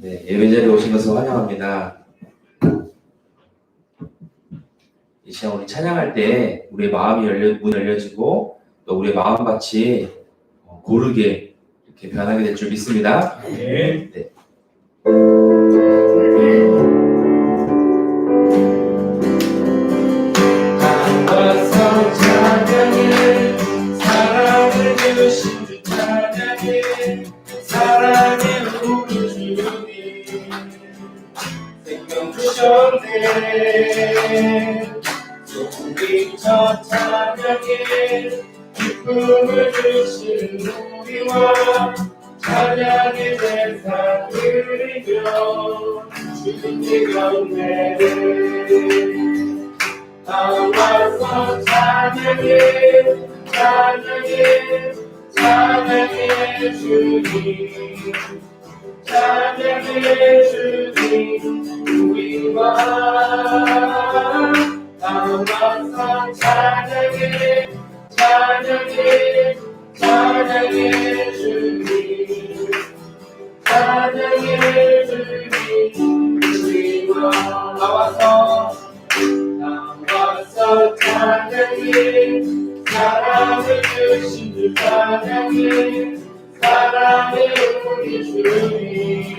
네, 예배자리에 오신 것을 환영합니다. 이 시간 우리 찬양할 때 우리의 마음이 문이 열려지고 또 우리의 마음같이 고르게 이렇게 변하게 될 줄 믿습니다. 네. 와서 찬양해 사랑을 주신 주 찬양해 사랑의 우리 주님 생명 주셨네 소리쳐 찬양해 기쁨을 주신 우리와 찬양의 제사 드리며 주님의 경배를 나와서 찬양해 찬양해 찬양해 주님 찬양해 주님 우리와 나와서 찬양해 찬양해 찬양해 주님 찬양해 주님 우리와 나와서 찬양해 사랑을 주신 주 찬양해 사랑의 우리 주님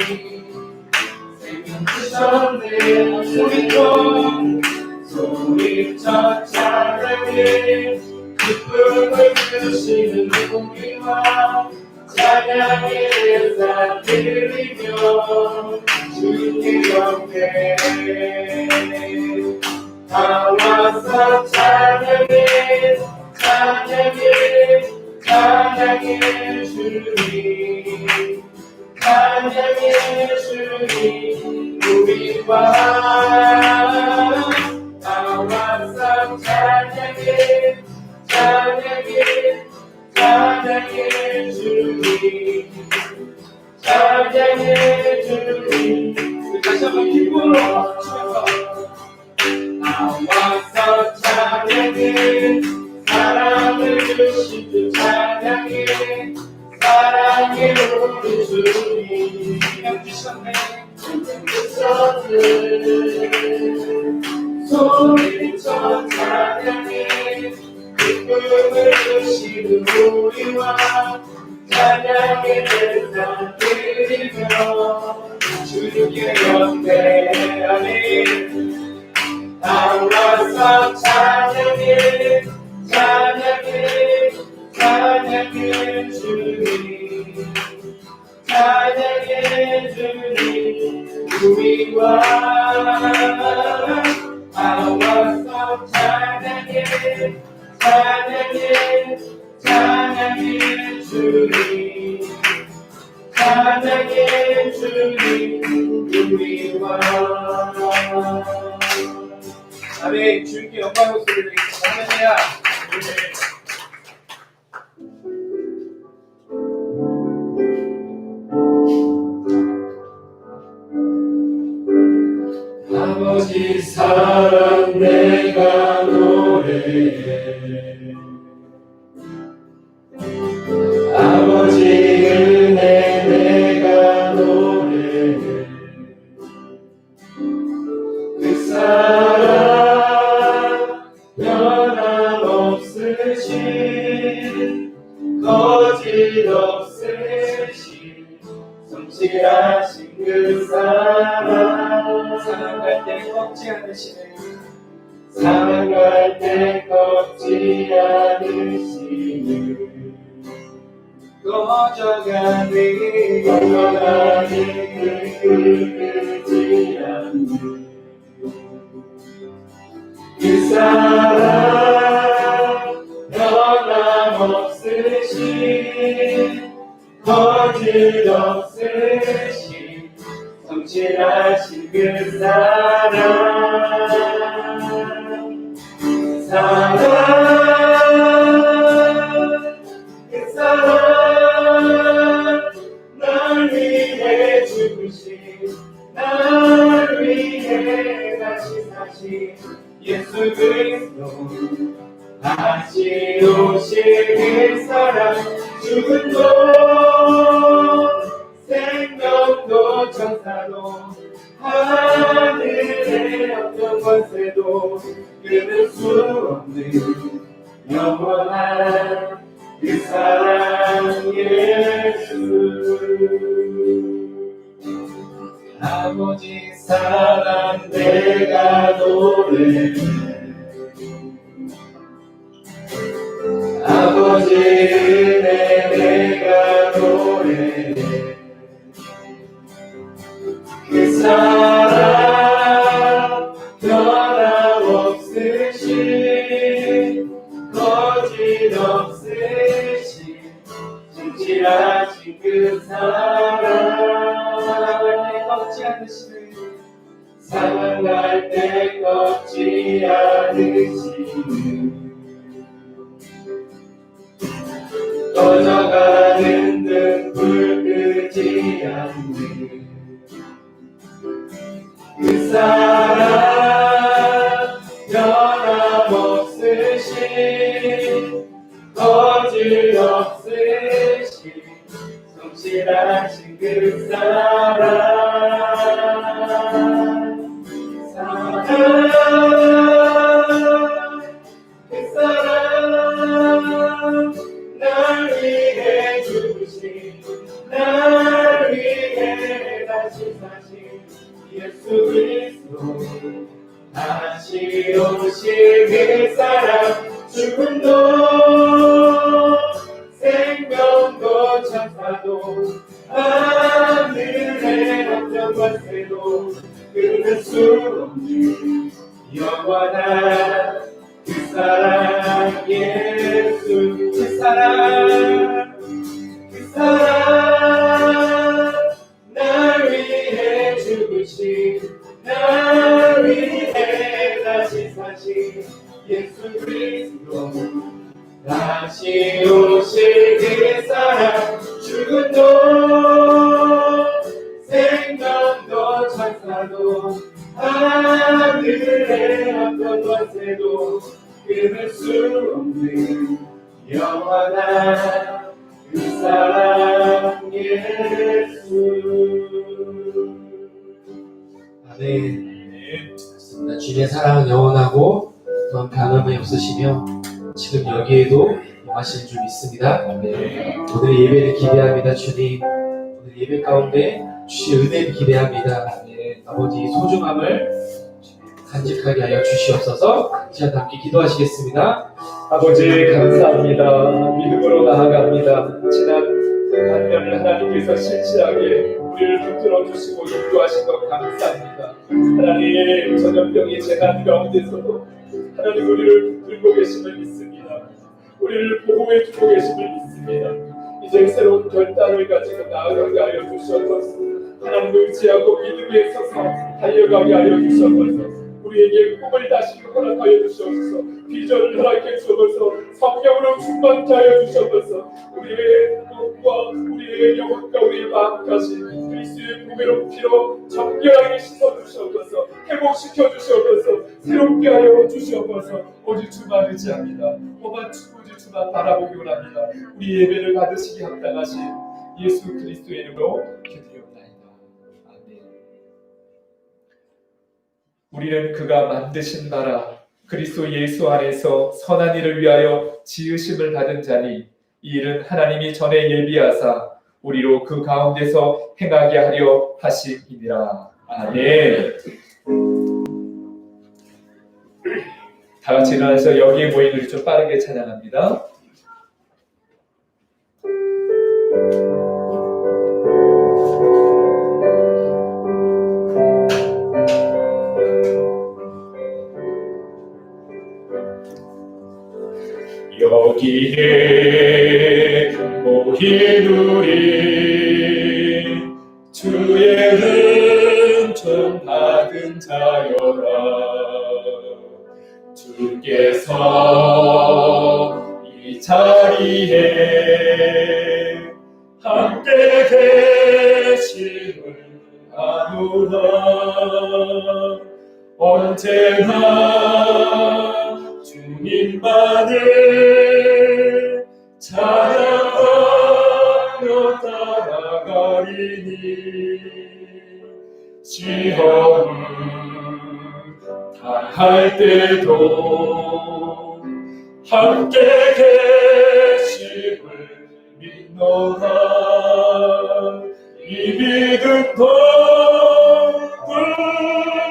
생명 주셨네 소리쳐 찬양해 기쁨을 주시는 우리와 찬양의 제사 드리며 주님께 경배 나와서 찬양해 찬양해 찬양해 주님 찬양해 주님 우리와 나와서 찬양해 찬양해 찬양해 주님 찬양해 주님 다시 한번 기쁨으로 치면서 나와서 찬양해 사랑을 주신 주 찬양해 사랑의 우리 주님 생명 주셨네 소리쳐 찬양해 기쁨을 주시는 우리와 찬양의 제사 드리며 주님께 경배하네 나와서 찬양해 찬양해 찬양해 주님 찬양해 주님 우리와 나와서 찬양해 찬양해 찬양해 주님 찬양해 주님 우리와 아멘. 주님께 영광 목소리 드리겠습니다. 할렐루야. 아버지 사랑 내가 노래해 아버지 은혜 내가 노래해 그 사랑 변함없으신 거짓 없으신 성실하신 그 사랑 사랑할 때 꺾지 않으시네 사랑할 때 꺾지 않으시네 꺼져가는 끌지 않는 그 사랑 변함없으신 거짓 없으신 성실하신 그 사랑 그 사랑 날 위해 죽으신 날 위해 다시 사신 예수 그리스도 다시 오실 그 사랑 죽은 곳 천사도 하늘의 어떤 권세도 끊을 수 없는 영원한 그 사랑 예수. 아버지 사랑 내가 노래해. 아버지 은혜 내가 노래해. 그 사랑 변함없으신 거짓없으신 진실하신 그 사랑. 사랑할 때 꺾지 않으시는 떠나가는 등불 끄지 않는 그 사랑 변함없으신 거짓없으신 성실하신 그 사랑. 그 사랑 날 위해 죽으신 날 위해 다시 사신 예수 그리스도 다시 오실 그 사랑. 죽음도 생명도 천사도 하늘의 어떤 권세도 끊을 수 없는 영원한 그 사랑 예수. 그 사랑 날 위해 죽으신 날 위해 다시 사신 예수 그리스도 다시 오실 그 사랑. 죽음도 생명도 천사도 하늘의 어떤 권세도 끊을 수 없는 영원한 그 사랑 예수. 아멘. 주님의 사랑은 영원하고 또한 변함이 없으시며 지금 여기에도 임하시는 줄 믿습니다. 오늘 예배를 기대합니다. 주님, 오늘 예배 가운데 주실 은혜를 기대합니다. 아버지 소중함을 간직하게 하여 주시옵소서. 이 시간 함께 기도하시겠습니다. 아버지 감사합니다. 믿음으로 나아갑니다. 지난 한년을 하나님께서 신실하게 우리를 붙들어 주시고 인도하신 것 감사합니다. 하나님 전염병이 재난 가운데서도 하나님 우리를 붙들고 계심을 믿습니다. 우리를 보호해 주고 계심을 믿습니다. 이제 새로운 결단을 가지고 나아가게 하여 주셔서 하나님 의지하고 믿음에 서서 달려가게 하여 주셔서 우리에게 꿈을 다시 허락하여 주셔서 비전을 허락해 주셔서 성령으로 충만케 하여 주셔서 우리의 몸과 우리의 영혼과 우리의 마음까지 그리스도의 보배로운 피로 정결하게 씻어주셔서 회복시켜 주셔서 새롭게 하여 주셔서 오직 주만 의지합니다. 오직 주만 바라보기 원합니다. 우리 예배를 받으시기 합당하신 예수 그리스도의 이름으로 기도드리옵나이다. 아멘. 우리는 그가 만드신 나라 그리스도 예수 안에서 선한 일을 위하여 지으심을 받은 자니 이 일은 하나님이 전에 예비하사 우리로 그 가운데서 행하게 하려 하심이니라. 아멘. 다 같이 일어나서 여기에 모인 우리 좀 빠르게 찬양합니다. 여기에 모인 우리 주의 은총 받은 자여라. 주께서 이 자리에 함께 계심을 아노라. 언제나 주님만을 찬양하며 따라가리니 시험을 당할 때도 함께 계심을 믿노라. 이 믿음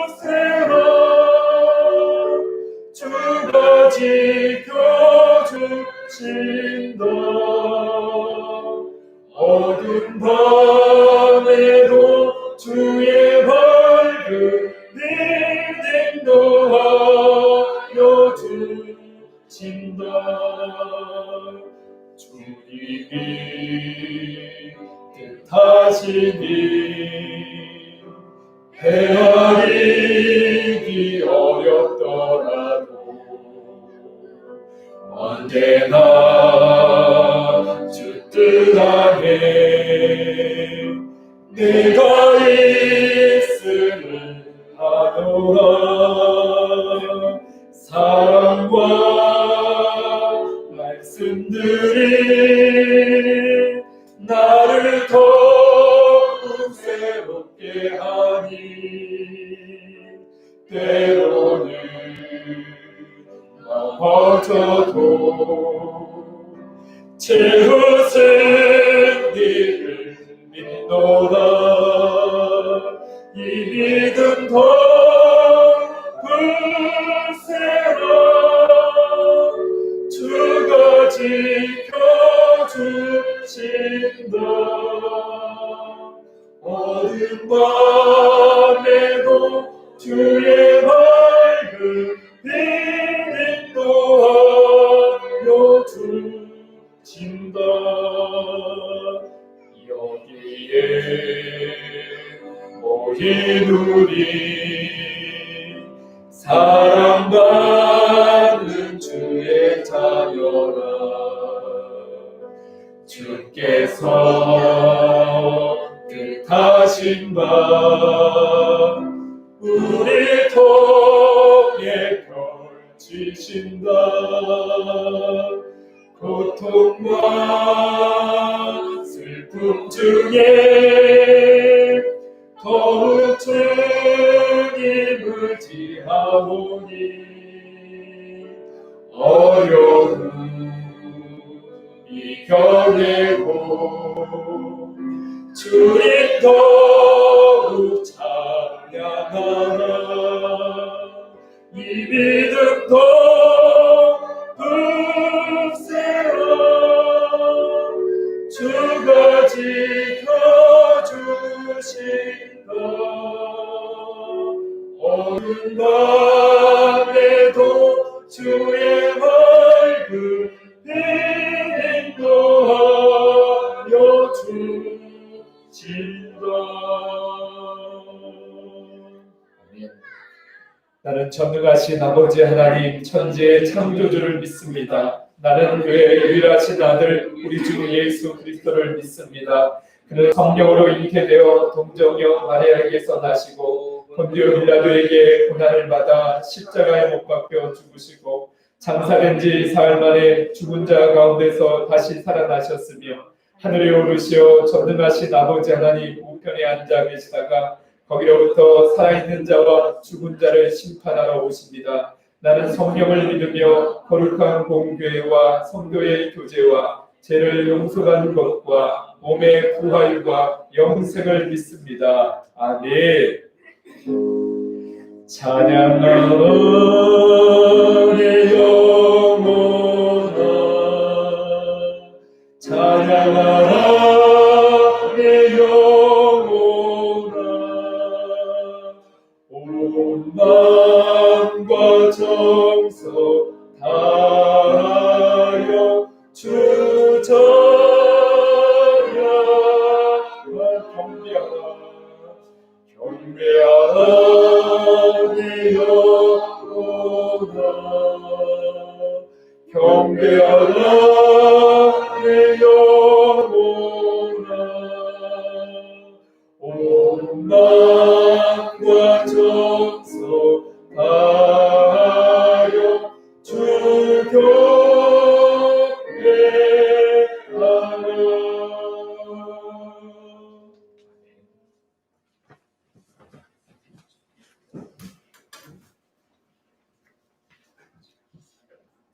덮으세라. 주가 지켜주신다. 어두운 밤에도 주의 밝은 믿음 도하여 주신다. 주님이 뜻하시니 헤아리기 어렵더라도 언제나 주 뜻 안에 내가 있음을 아노라. 사랑과 말씀들이 나를 더욱 새롭게 하니 때로는 넘어져도 채우신 이를 믿노라. 이 믿음 덮으세라. 주가 지켜주신다. 어두운 밤에도 주의 밝은 빛 도하여 주신다. 여기에 모인 우리 사랑받는 주의 자녀라. 주께서 뜻하신 바 우리 통해 펼치신다. 고통과 슬픔 중에 더욱 주님을 지하오니 어려움 이겨내고 주님 더욱 찬양하라. 이 믿음 덮으세라. 주가 지켜주신다. 어두운 밤에도 주의 밝은 빛 인도하여 주신다. 나는 전능하신 아버지 하나님 천지의 창조주를 믿습니다. 나는 그의 유일하신 아들 우리 주 예수 그리스도를 믿습니다. 그는 성령으로 잉태되어 동정녀 마리아에게서 나시고 본디오 빌라도에게 고난을 받아 십자가에 못 박혀 죽으시고 장사된 지 사흘 만에 죽은 자 가운데서 다시 살아나셨으며 하늘에 오르시어 전능하신 아버지 하나님 우편에 앉아 계시다가 거기로부터 살아있는 자와 죽은 자를 심판하러 오십니다. 나는 성령을 믿으며 거룩한 공교회와 성도의 교제와 죄를 용서받는 것과 몸의 부활과 영생을 믿습니다. 아멘. 찬양하라 내 영혼아, 찬양하라 내 영혼아. 온 마음과 정성 다하여 주 찬양만 경배하라 내 영혼아, 경배하라 내 영혼아. 온 마음과 정성 다하여 주 경배하라.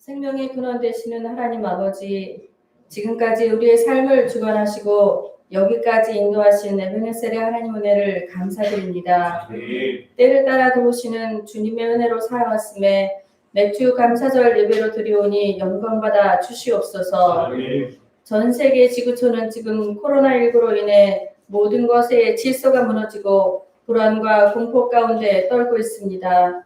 생명의 근원 되시는 하나님 아버지, 지금까지 우리의 삶을 주관하시고 여기까지 인도하신 에베네셀의 하나님 은혜를 감사드립니다. 때를 따라 도우시는 주님의 은혜로 살아왔음에 맥주 감사절 예배로 드리오니 영광받아 주시옵소서. 전 세계 지구촌은 지금 코로나19로 인해 모든 것의 질서가 무너지고 불안과 공포 가운데 떨고 있습니다.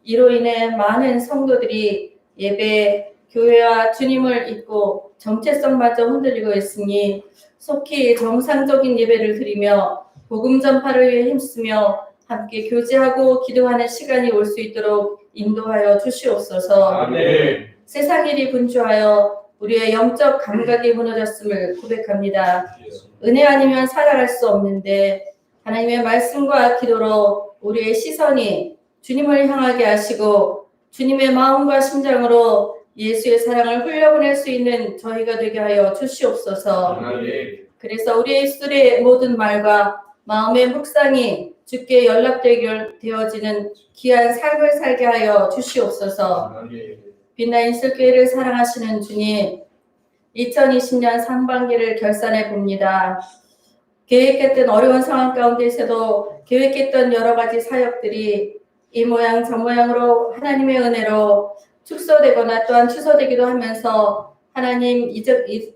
이로 인해 많은 성도들이 예배, 교회와 주님을 잊고 정체성마저 흔들리고 있으니 속히 정상적인 예배를 드리며 복음 전파를 위해 힘쓰며 함께 교제하고 기도하는 시간이 올 수 있도록 인도하여 주시옵소서. 아멘. 세상 일이 분주하여 우리의 영적 감각이 무너졌음을 고백합니다. 은혜 아니면 살아갈 수 없는데 하나님의 말씀과 기도로 우리의 시선이 주님을 향하게 하시고 주님의 마음과 심장으로 예수의 사랑을 흘려보낼 수 있는 저희가 되게 하여 주시옵소서. 아멘. 그래서 우리의 입술의 모든 말과 마음의 묵상이 주께 연락되어지는 귀한 삶을 살게 하여 주시옵소서. 아멘. 빛나인 슬교회를 사랑하시는 주님, 2020년 상반기를 결산해 봅니다. 계획했던 어려운 상황 가운데서도 계획했던 여러 가지 사역들이 이 모양 저 모양으로 하나님의 은혜로 축소되거나 또한 취소되기도 하면서 하나님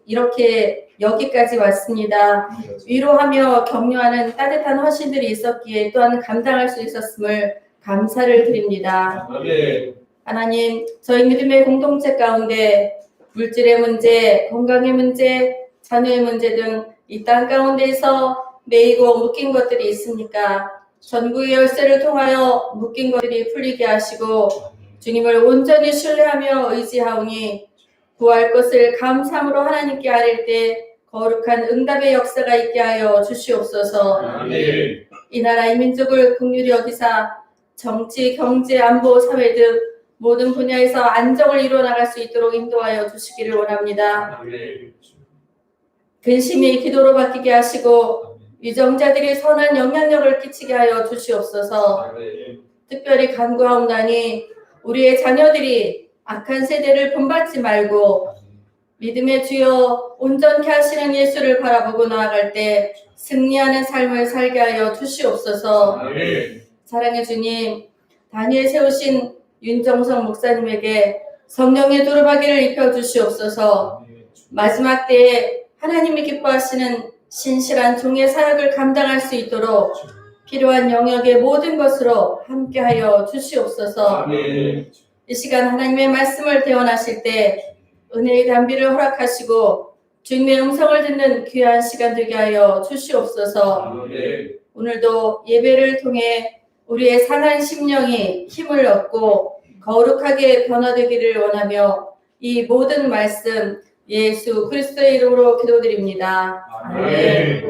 이렇게 여기까지 왔습니다. 위로하며 격려하는 따뜻한 헌신들이 있었기에 또한 감당할 수 있었음을 감사를 드립니다. 아멘. 하나님, 저희 믿음의 공동체 가운데 물질의 문제, 건강의 문제, 자녀의 문제 등 이 땅 가운데에서 매이고 묶인 것들이 있으니까 전구의 열쇠를 통하여 묶인 것들이 풀리게 하시고 주님을 온전히 신뢰하며 의지하오니 구할 것을 감사함으로 하나님께 아뢰 때 거룩한 응답의 역사가 있게 하여 주시옵소서. 아멘. 이 나라 이 민족을 긍휼히 여기사 정치, 경제, 안보, 사회 등 모든 분야에서 안정을 이루어 나갈 수 있도록 인도하여 주시기를 원합니다. 아멘. 근심이 기도로 바뀌게 하시고 위정자들이 선한 영향력을 끼치게 하여 주시옵소서. 아멘. 특별히 간구하옵나니 우리의 자녀들이 악한 세대를 본받지 말고 믿음의 주여 온전케 하시는 예수를 바라보고 나아갈 때 승리하는 삶을 살게 하여 주시옵소서. 아멘. 사랑의 주님, 다니엘 세우신 윤정성 목사님에게 성령의 두루마기를 입혀 주시옵소서. 마지막 때에 하나님이 기뻐하시는 신실한 종의 사역을 감당할 수 있도록 필요한 영역의 모든 것으로 함께하여 주시옵소서. 아멘. 이 시간 하나님의 말씀을 대원하실 때 은혜의 담비를 허락하시고 주님의 음성을 듣는 귀한 시간 되게 하여 주시옵소서. 아멘. 오늘도 예배를 통해 우리의 상한 심령이 힘을 얻고 거룩하게 변화되기를 원하며 이 모든 말씀 예수 그리스도의 이름으로 기도드립니다. 아멘.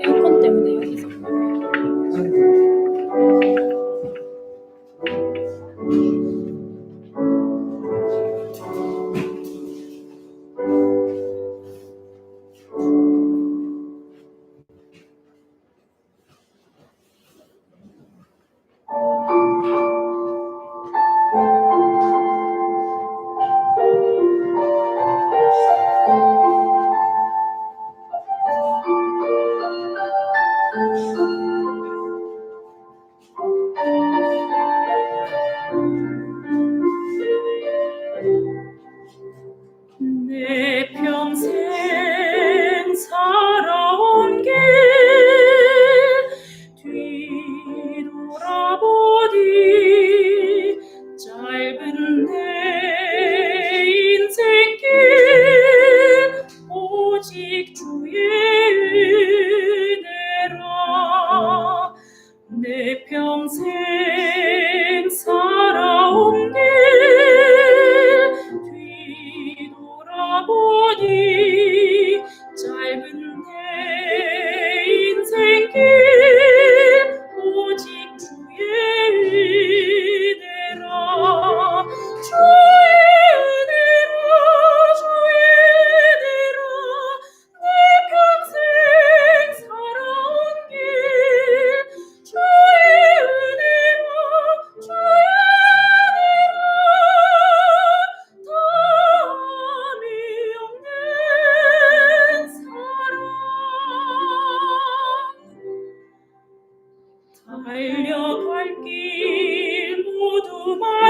에어컨 때문에 여기서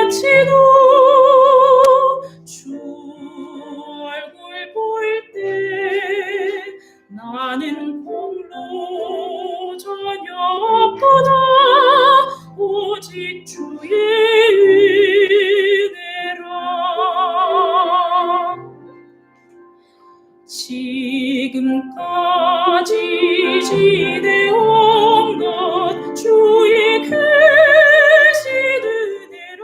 마치도 주 얼굴 볼 때 나는 공로 전혀 없구나. 오직 주의 은혜라. 지금까지 지내온 것 주의 크신 은혜라.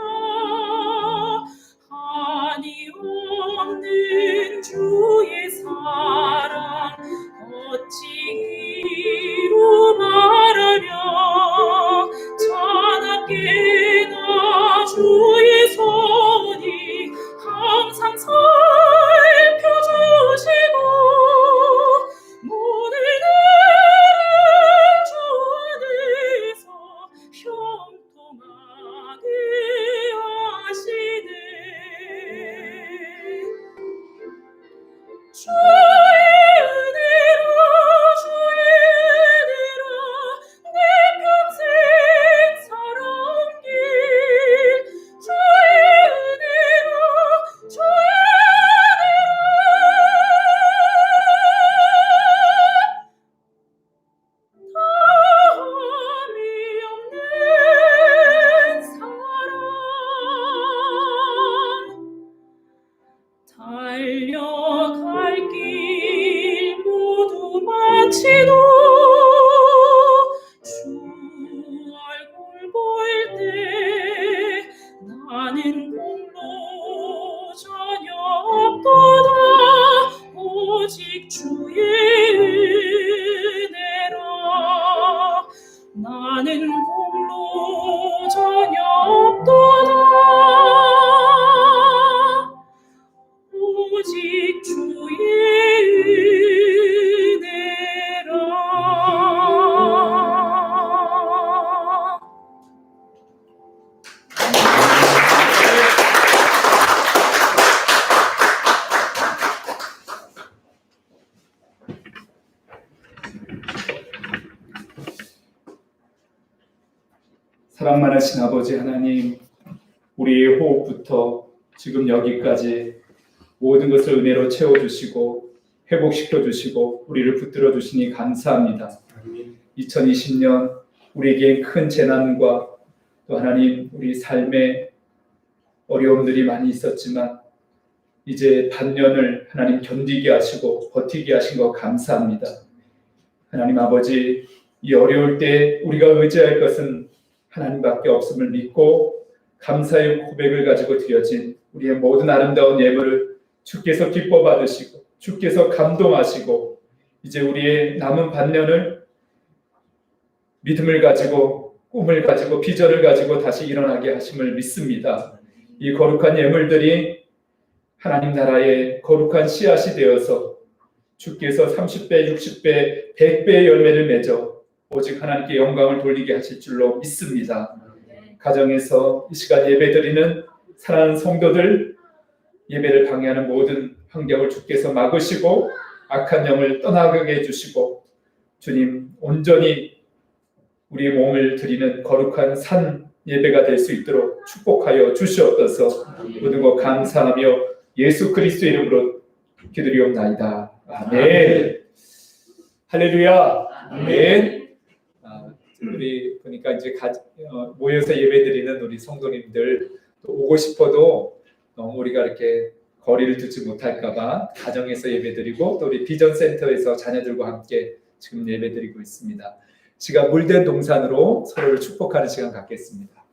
한이 없는 주의 사랑 어찌 이루 말하며 자나깨나 주의 손이 항상 살펴주시고 모든 일을 주 안에서 형통하게 하시네. 주의 은혜로 주의 은혜로 내 평생 살아온 길 주의 은혜로 주의 은혜로 다함이 없는 사랑 달려갈 길 모두 마치도 주 얼굴 볼 때 나는 공로 전혀 없도다. 오직 주의 은혜라. 나는 공로 전혀 없도다. 오직 주의 은혜라. 사랑 많으신 아버지 하나님, 우리의 호흡부터 지금 여기까지 모든 것을 은혜로 채워주시고 회복시켜주시고 우리를 붙들어 주시니 감사합니다. 2020년 우리에게 큰 재난과 또 하나님 우리 삶에 어려움들이 많이 있었지만 이제 반년을 하나님 견디게 하시고 버티게 하신 것 감사합니다. 하나님 아버지, 이 어려울 때 우리가 의지할 것은 하나님밖에 없음을 믿고 감사의 고백을 가지고 드려진 우리의 모든 아름다운 예물을 주께서 기뻐 받으시고 주께서 감동하시고 이제 우리의 남은 반년을 믿음을 가지고 꿈을 가지고 비전을 가지고 다시 일어나게 하심을 믿습니다. 이 거룩한 예물들이 하나님 나라의 거룩한 씨앗이 되어서 주께서 30배, 60배, 100배의 열매를 맺어 오직 하나님께 영광을 돌리게 하실 줄로 믿습니다. 가정에서 이 시간 예배드리는 사랑하는 성도들, 예배를 방해하는 모든 환경을 주께서 막으시고 악한 영을 떠나가게 해주시고 주님 온전히 우리의 몸을 드리는 거룩한 산 예배가 될 수 있도록 축복하여 주시옵소서. 모든 것 감사하며 예수 그리스도 이름으로 기도리옵나이다. 아멘. 할렐루야. 아멘. 우리 보니까 이제 모여서 예배드리는 우리 성도님들 또 오고 싶어도 너무 우리가 이렇게 거리를 두지 못할까봐 가정에서 예배드리고 또 우리 비전센터에서 자녀들과 함께 지금 예배드리고 있습니다. 시간 물된 동산으로 서로를 축복하는 시간 갖겠습니다.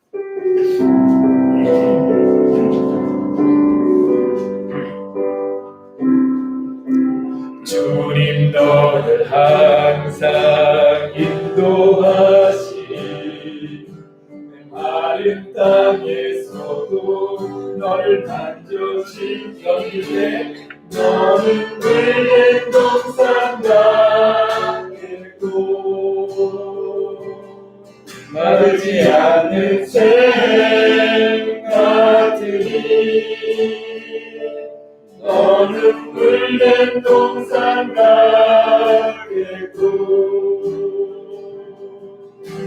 주님 너를 항상 인도하시 마른 땅에서도 너를 만져주신 견딜래 너는 물된 동산 같겠고 마르지 않는 샘 같으니 너는 물된 동산 같겠고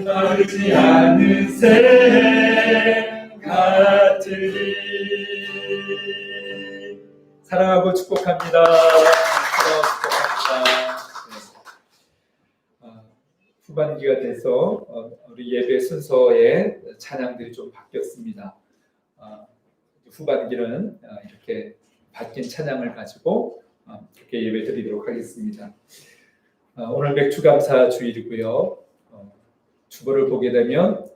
마르지 않는 샘 같으니 받으리. 사랑하고 축복합니다. 사랑하고 축복합니다. 후반기가 돼서 우리 예배 순서의 찬양들이 좀 바뀌었습니다. 후반기는 이렇게 바뀐 찬양을 가지고 이렇게 예배 드리도록 하겠습니다. 오늘 맥주감사 주일이고요. 주보를 보게 되면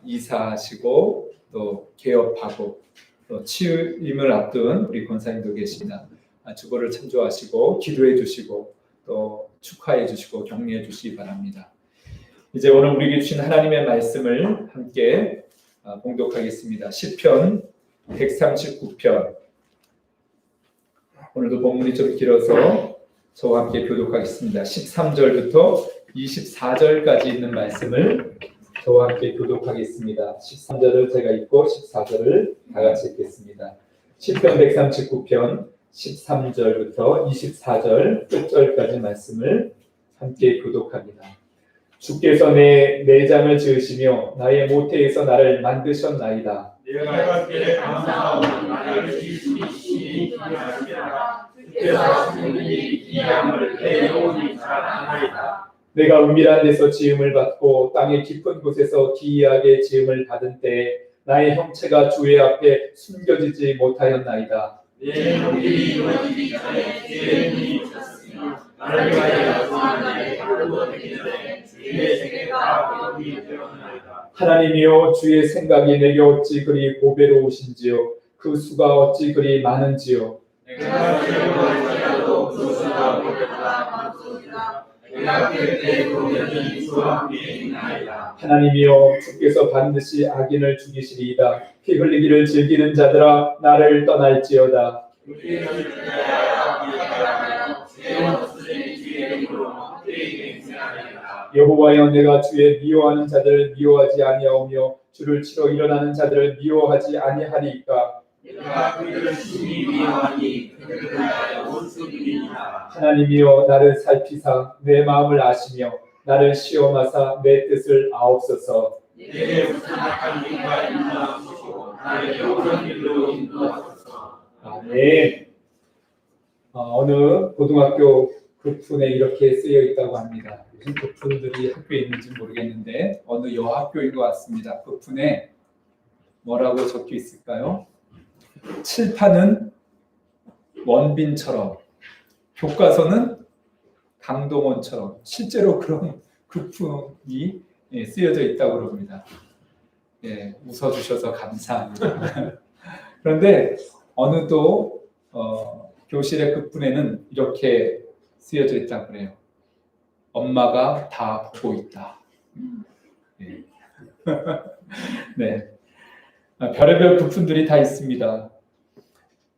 이사하시고 또 개업하고 또 취임을 앞둔 우리 권사님도 계십니다. 주보를 참조하시고 기도해 주시고 또 축하해 주시고 격려해 주시기 바랍니다. 이제 오늘 우리에게 주신 하나님의 말씀을 함께 봉독하겠습니다. 시편 139편. 오늘도 본문이 좀 길어서 저와 함께 교독하겠습니다. 13절부터 24절까지 있는 말씀을 저와 함께 교독하겠습니다. 13절을 제가 읽고 14절을 다 같이 읽겠습니다. 시편 139편 13절부터 24절 끝절까지 말씀을 함께 교독합니다. 주께서 내 내장을 지으시며 나의 모태에서 나를 만드셨나이다. 내가 그에 감사하고 나를 지으시니 기뻐하시라. 주께서 주님이 기함을 내 영혼이 잘 아나이다. 내가 은밀한 데서 지음을 받고 땅의 깊은 곳에서 기이하게 지음을 받은 때에 나의 형체가 주의 앞에 숨겨지지 못하였나이다. 내 몸이 이루어지기 전에 주의 눈이 있었으며 나를 위하여 주하나의 하루가 되기 전에 주의 생애가 거기 되었나이다. 하나님이여 주의 생각이 내게 어찌 그리 고배로우신지요 그 수가 어찌 그리 많은지요. 내가 죄로할지라도 그 수가 고백보다 많소이다. 내가 그때 보면은 주와 함께 있나이다. 하나님이여 주께서 반드시 악인을 죽이시리이다. 피 흘리기를 즐기는 자들아 나를 떠날지어다. 우리는 주야야 기다하여 주의 목소리 주의 이름으로 함께 맹세하리이다. 여호와여 내가 주의 미워하는 자들을 미워하지 아니하오며 주를 치러 일어나는 자들을 미워하지 아니하리이까. 내가 그들을 심히 미워하니 그들을 위하여 온수이니라. 하나님이여 나를 살피사 내 마음을 아시며 나를 시험하사 내 뜻을 아옵소서. 내게 무슨 악한 일과 인도하소서. 나를 영원한 길로 인도하소서. 아멘. 어느 고등학교 급훈에 이렇게 쓰여 있다고 합니다. 무슨 급훈들이 학교에 있는지 모르겠는데 어느 여학교인 것 같습니다. 급훈에 뭐라고 적혀 있을까요? 칠판은 원빈처럼, 교과서는 강동원처럼 실제로 그런 급훈이 쓰여져 있다고 그럽니다. 예, 웃어주셔서 감사합니다. 그런데 어느 또 교실의 급훈에는 이렇게 쓰여져 있다고 그래요. 엄마가 다 보고 있다. 네. 네. 별의별 급훈들이 다 있습니다.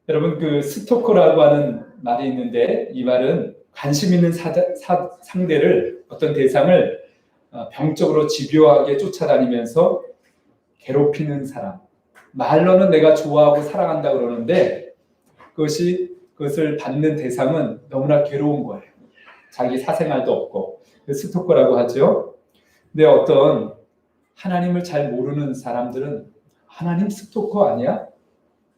여러분 그 스토커라고 하는 말이 있는데 이 말은 관심 있는 상대를 어떤 대상을 병적으로 집요하게 쫓아다니면서 괴롭히는 사람. 말로는 내가 좋아하고 사랑한다 그러는데 그것을 받는 대상은 너무나 괴로운 거예요. 자기 사생활도 없고 스토커라고 하죠. 근데 어떤 하나님을 잘 모르는 사람들은 하나님 스토커 아니야?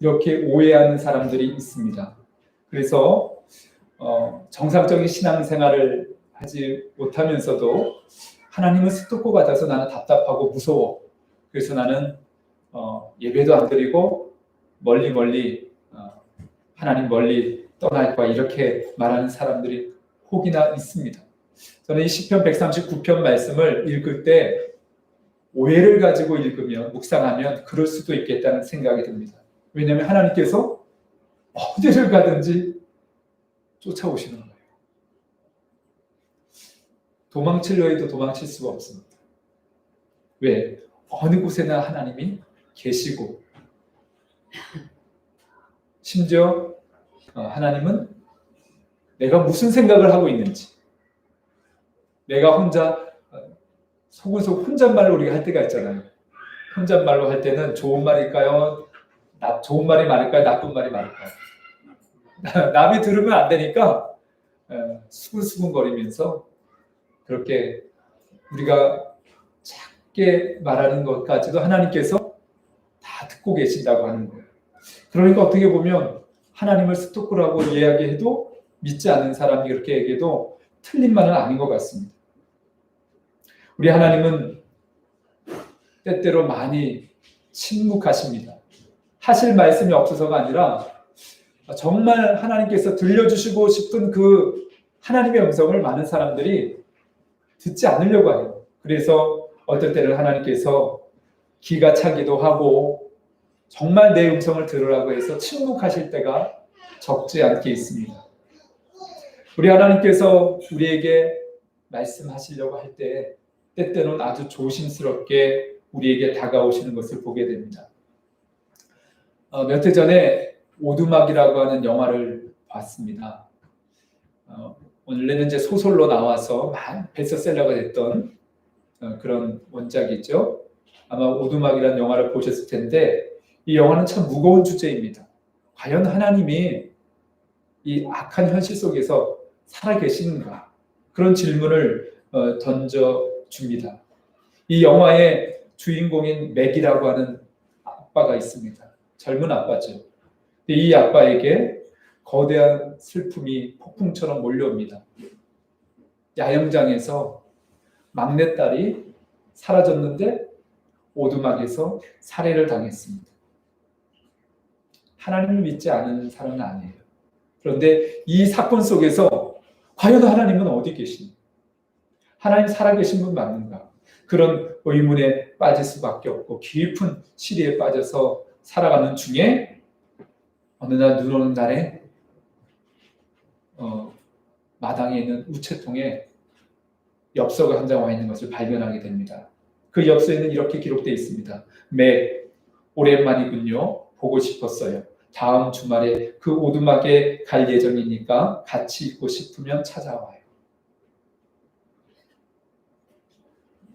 이렇게 오해하는 사람들이 있습니다. 그래서 정상적인 신앙생활을 하지 못하면서도 하나님은 스토커 받아서 나는 답답하고 무서워. 그래서 나는 예배도 안 드리고 멀리 하나님 멀리 떠날 거야. 이렇게 말하는 사람들이 혹이나 있습니다. 저는 이 시편 139편 말씀을 읽을 때 오해를 가지고 읽으면 묵상하면 그럴 수도 있겠다는 생각이 듭니다. 왜냐하면 하나님께서 어디를 가든지 쫓아오시는 거예요. 도망치려 해도 도망칠 수가 없습니다. 왜? 어느 곳에나 하나님이 계시고 심지어 하나님은 내가 무슨 생각을 하고 있는지 내가 혼자 속은속 혼잣말로 우리가 할 때가 있잖아요. 혼잣말로 할 때는 좋은 말일까요? 좋은 말이 많을까요? 나쁜 말이 많을까요? 남이 들으면 안 되니까 수근수근거리면서 그렇게 우리가 작게 말하는 것까지도 하나님께서 다 듣고 듣고 계신다고 하는 거예요. 그러니까 어떻게 보면 하나님을 스토커라고 이야기해도 믿지 않는 사람이 그렇게 얘기해도 틀린 말은 아닌 것 같습니다. 우리 하나님은 때때로 많이 침묵하십니다. 하실 말씀이 없어서가 아니라 정말 하나님께서 들려주시고 싶은 그 하나님의 음성을 많은 사람들이 듣지 않으려고 해요. 그래서 어떨 때는 하나님께서 기가 차기도 하고 정말 내 음성을 들으라고 해서 침묵하실 때가 적지 않게 있습니다. 우리 하나님께서 우리에게 말씀하시려고 할 때 때때로는 아주 조심스럽게 우리에게 다가오시는 것을 보게 됩니다. 몇 해 전에 오두막이라고 하는 영화를 봤습니다. 원래는 이제 소설로 나와서 베스트셀러가 됐던 그런 원작이죠. 아마 오두막이라는 영화를 보셨을 텐데 이 영화는 참 무거운 주제입니다. 과연 하나님이 이 악한 현실 속에서 살아계시는가? 그런 질문을 던져줍니다. 이 영화의 주인공인 맥이라고 하는 아빠가 있습니다. 젊은 아빠죠. 이 아빠에게 거대한 슬픔이 폭풍처럼 몰려옵니다. 야영장에서 막내딸이 사라졌는데 오두막에서 살해를 당했습니다. 하나님을 믿지 않은 사람은 아니에요. 그런데 이 사건 속에서 과연 하나님은 어디 계신가? 하나님 살아계신 분 맞는가? 그런 의문에 빠질 수밖에 없고 깊은 시리에 빠져서 살아가는 중에 어느 날 눈 오는 날에 마당에 있는 우체통에 엽서가 한 장 와 있는 것을 발견하게 됩니다. 그 엽서에는 이렇게 기록되어 있습니다. 맥, 오랜만이군요. 보고 싶었어요. 다음 주말에 그 오두막에 갈 예정이니까 같이 있고 싶으면 찾아와요.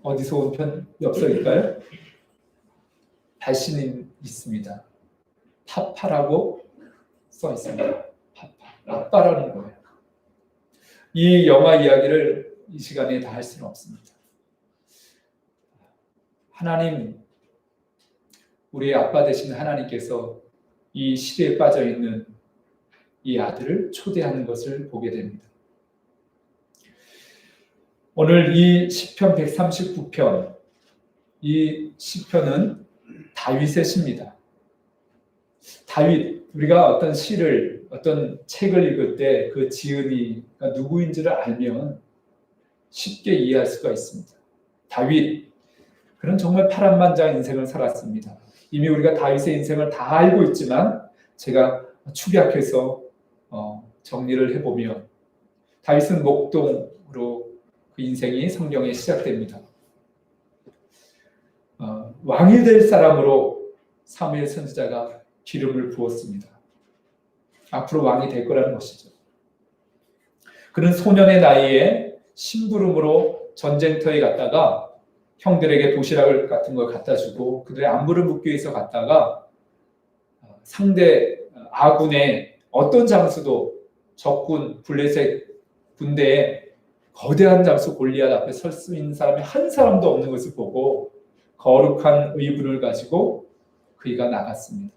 어디서 온 엽서일까요? 발신이 있습니다. 파파라고 써 있습니다. 파파, 아빠라는 거예요. 이 영화 이야기를 이 시간에 다 할 수는 없습니다. 하나님, 우리의 아빠 되신 하나님께서 이 시대에 빠져 있는 이 아들을 초대하는 것을 보게 됩니다. 오늘 이 시편 139편, 이 시편은 다윗의 시입니다. 다윗, 우리가 어떤 시를, 어떤 책을 읽을 때 그 지은이가 누구인지를 알면 쉽게 이해할 수가 있습니다. 다윗, 그는 정말 파란만장 인생을 살았습니다. 이미 우리가 다윗의 인생을 다 알고 있지만 제가 축약해서 정리를 해보면 다윗은 목동으로 그 인생이 성경에 시작됩니다. 왕이 될 사람으로 사무엘 선지자가 기름을 부었습니다. 앞으로 왕이 될 거라는 것이죠. 그는 소년의 나이에 심부름으로 전쟁터에 갔다가 형들에게 도시락 같은 걸 갖다 주고 그들의 안부를 묻기 위해서 갔다가 상대 아군의 어떤 장수도 적군 블레셋 군대에 거대한 장수 골리앗 앞에 설 수 있는 사람이 한 사람도 없는 것을 보고 거룩한 의분을 가지고 그이가 나갔습니다.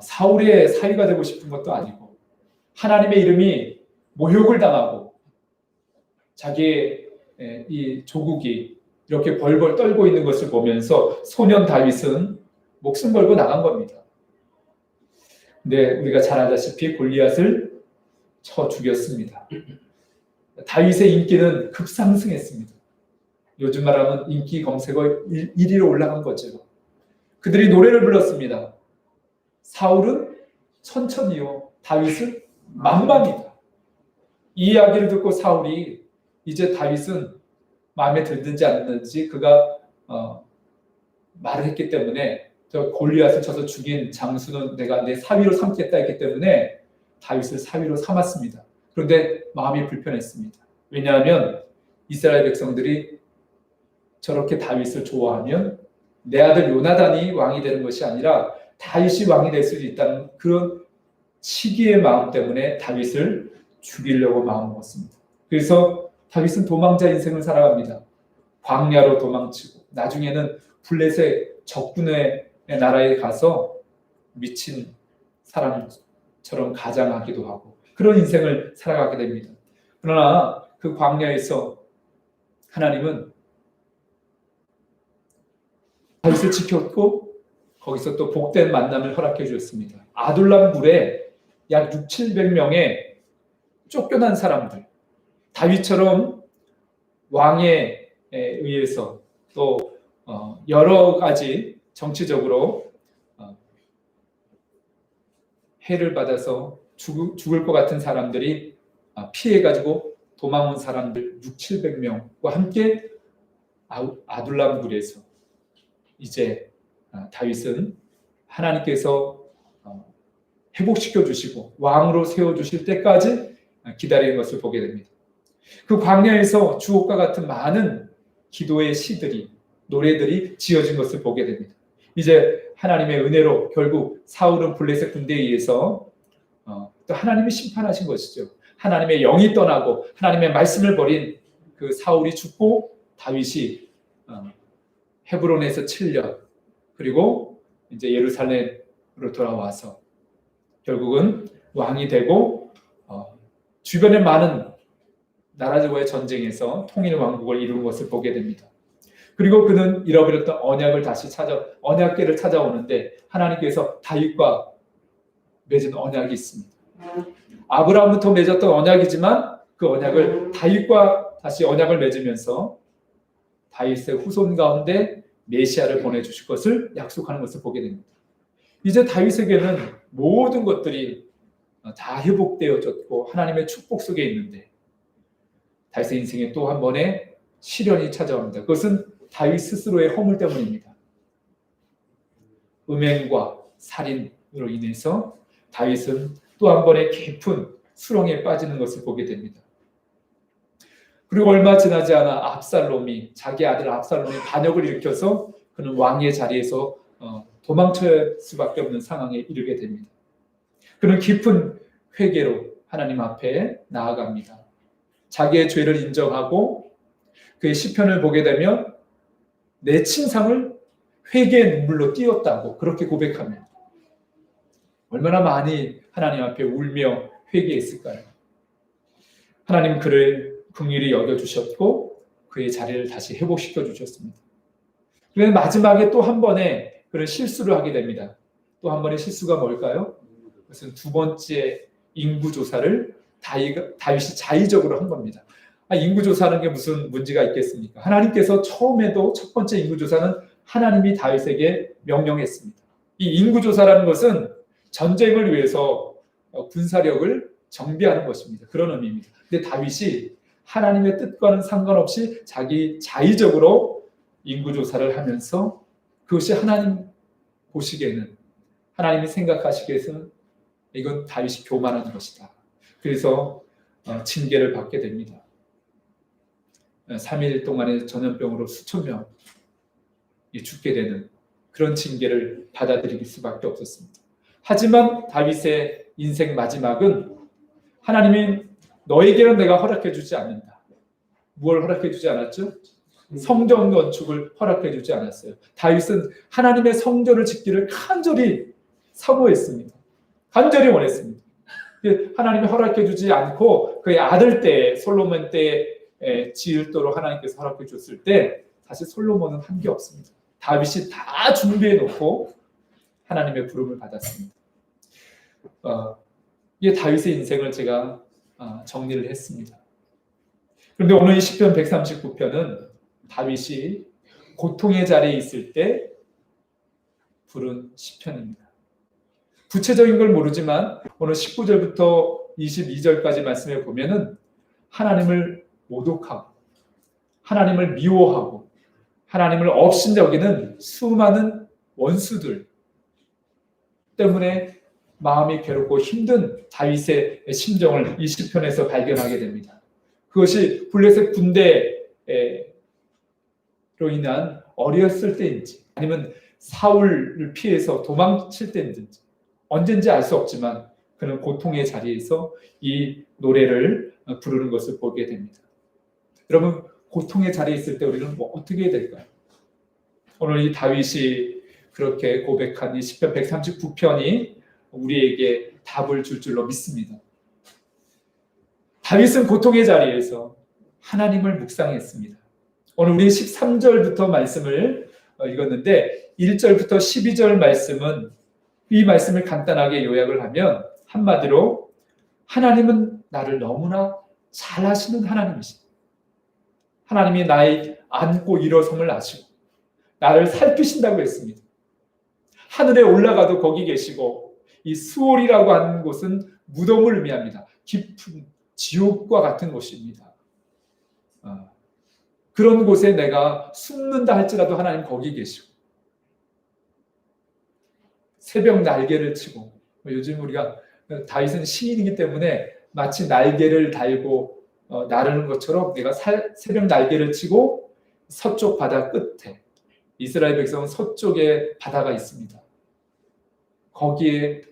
사울의 사위가 되고 싶은 것도 아니고 하나님의 이름이 모욕을 당하고 자기의 이 조국이 이렇게 벌벌 떨고 있는 것을 보면서 소년 다윗은 목숨 걸고 나간 겁니다. 근데 우리가 잘 알다시피 골리앗을 쳐 죽였습니다. 다윗의 인기는 급상승했습니다. 요즘 말하면 인기 검색어 1위로 올라간 거죠. 그들이 노래를 불렀습니다. 사울은 천천히요, 다윗은 만만이다. 이 이야기를 듣고 사울이 이제 다윗은 마음에 들든지 안 들든지 그가 말을 했기 때문에 저 골리앗을 쳐서 죽인 장수는 내가 내 사위로 삼겠다 했기 때문에 다윗을 사위로 삼았습니다. 그런데 마음이 불편했습니다. 왜냐하면 이스라엘 백성들이 저렇게 다윗을 좋아하면 내 아들 요나단이 왕이 되는 것이 아니라 다윗이 왕이 될 수도 있다는 그런 시기의 마음 때문에 다윗을 죽이려고 마음먹었습니다. 그래서 다윗은 도망자 인생을 살아갑니다. 광야로 도망치고 나중에는 블레셋 적군의 나라에 가서 미친 사람처럼 가장하기도 하고 그런 인생을 살아가게 됩니다. 그러나 그 광야에서 하나님은 다윗을 지켰고 거기서 또 복된 만남을 허락해 주셨습니다. 아둘람 굴에 약 600~700명의 쫓겨난 사람들, 다윗처럼 왕에 의해서 또 여러 가지 정치적으로 해를 받아서 죽을 것 같은 사람들이 피해가지고 도망온 사람들 600~700명과 함께 아둘람 굴에서 이제 다윗은 하나님께서 회복시켜 주시고 왕으로 세워 주실 때까지 기다리는 것을 보게 됩니다. 그 광야에서 주옥과 같은 많은 기도의 시들이 노래들이 지어진 것을 보게 됩니다. 이제 하나님의 은혜로 결국 사울은 블레셋 군대에 의해서 또 하나님이 심판하신 것이죠. 하나님의 영이 떠나고 하나님의 말씀을 버린 그 사울이 죽고 다윗이 헤브론에서 7년 그리고 이제 예루살렘으로 돌아와서 결국은 왕이 되고 주변의 많은 나라들과의 전쟁에서 통일 왕국을 이룬 것을 보게 됩니다. 그리고 그는 잃어버렸던 언약궤를 찾아오는데 하나님께서 다윗과 맺은 언약이 있습니다. 아브라함부터 맺었던 언약이지만 그 언약을 다윗과 다시 언약을 맺으면서 다윗의 후손 가운데 메시아를 보내주실 것을 약속하는 것을 보게 됩니다. 이제 다윗에게는 모든 것들이 다 회복되어졌고 하나님의 축복 속에 있는데 다윗의 인생에 또 한 번의 시련이 찾아옵니다. 그것은 다윗 스스로의 허물 때문입니다. 음행과 살인으로 인해서 다윗은 또 한 번의 깊은 수렁에 빠지는 것을 보게 됩니다. 그리고 얼마 지나지 않아 자기 아들 압살롬이 반역을 일으켜서 그는 왕의 자리에서 도망칠 수밖에 없는 상황에 이르게 됩니다. 그는 깊은 회개로 하나님 앞에 나아갑니다. 자기의 죄를 인정하고 그의 시편을 보게 되면 내 침상을 회개의 눈물로 띄었다고 그렇게 고백합니다. 얼마나 많이 하나님 앞에 울며 회개했을까요? 하나님 그를 긍휼히 여겨주셨고 그의 자리를 다시 회복시켜 주셨습니다. 그런데 마지막에 또 한 번의 그런 실수를 하게 됩니다. 또 한 번의 실수가 뭘까요? 그것은 두 번째 인구조사를 다윗이 자의적으로 한 겁니다. 인구조사하는 게 무슨 문제가 있겠습니까? 하나님께서 처음에도 첫 번째 인구조사는 하나님이 다윗에게 명령했습니다. 이 인구조사라는 것은 전쟁을 위해서 군사력을 정비하는 것입니다. 그런 의미입니다. 근데 다윗이 하나님의 뜻과는 상관없이 자기 자의적으로 인구조사를 하면서 그것이 하나님 보시기에는 하나님이 생각하시기에는 이건 다윗이 교만한 것이다. 그래서 징계를 받게 됩니다. 3일 동안의 전염병으로 수천 명이 죽게 되는 그런 징계를 받아들일 수밖에 없었습니다. 하지만 다윗의 인생 마지막은 하나님이 너에게는 내가 허락해 주지 않는다. 무엇을 허락해 주지 않았죠? 성전 건축을 허락해 주지 않았어요. 다윗은 하나님의 성전을 짓기를 간절히 사모했습니다. 간절히 원했습니다. 하나님이 허락해 주지 않고 그의 아들 때 솔로몬 때 지을도록 하나님께서 허락해 줬을 때 사실 솔로몬은 한 게 없습니다. 다윗이 다 준비해 놓고 하나님의 부름을 받았습니다. 이게 다윗의 인생을 제가 정리를 했습니다. 그런데 오늘 이 시편 139편은 다윗이 고통의 자리에 있을 때 부른 시편입니다. 구체적인 걸 모르지만 오늘 19절부터 22절까지 말씀해 보면은 하나님을 모독하고 하나님을 미워하고 하나님을 업신여기는 수많은 원수들 때문에 마음이 괴롭고 힘든 다윗의 심정을 이 시편에서 발견하게 됩니다. 그것이 블레셋 군대로 인한 어렸을 때인지 아니면 사울을 피해서 도망칠 때인지 언젠지 알 수 없지만 그는 고통의 자리에서 이 노래를 부르는 것을 보게 됩니다. 여러분 고통의 자리에 있을 때 우리는 어떻게 해야 될까요? 오늘 이 다윗이 그렇게 고백한 이 시편 139편이 우리에게 답을 줄 줄로 믿습니다. 다윗은 고통의 자리에서 하나님을 묵상했습니다. 오늘 우리 13절부터 말씀을 읽었는데 1절부터 12절 말씀은 이 말씀을 간단하게 요약을 하면 한마디로 하나님은 나를 너무나 잘 아시는 하나님이십니다. 하나님이 나의 앉고 일어섬을 아시고 나를 살피신다고 했습니다. 하늘에 올라가도 거기 계시고 이 수월이라고 하는 곳은 무덤을 의미합니다. 깊은 지옥과 같은 곳입니다. 그런 곳에 내가 숨는다 할지라도 하나님 거기 계시고 새벽 날개를 치고 요즘 우리가 다윗은 시인이기 때문에 마치 날개를 달고 나르는 것처럼 내가 새벽 날개를 치고 서쪽 바다 끝에 이스라엘 백성은 서쪽에 바다가 있습니다. 거기에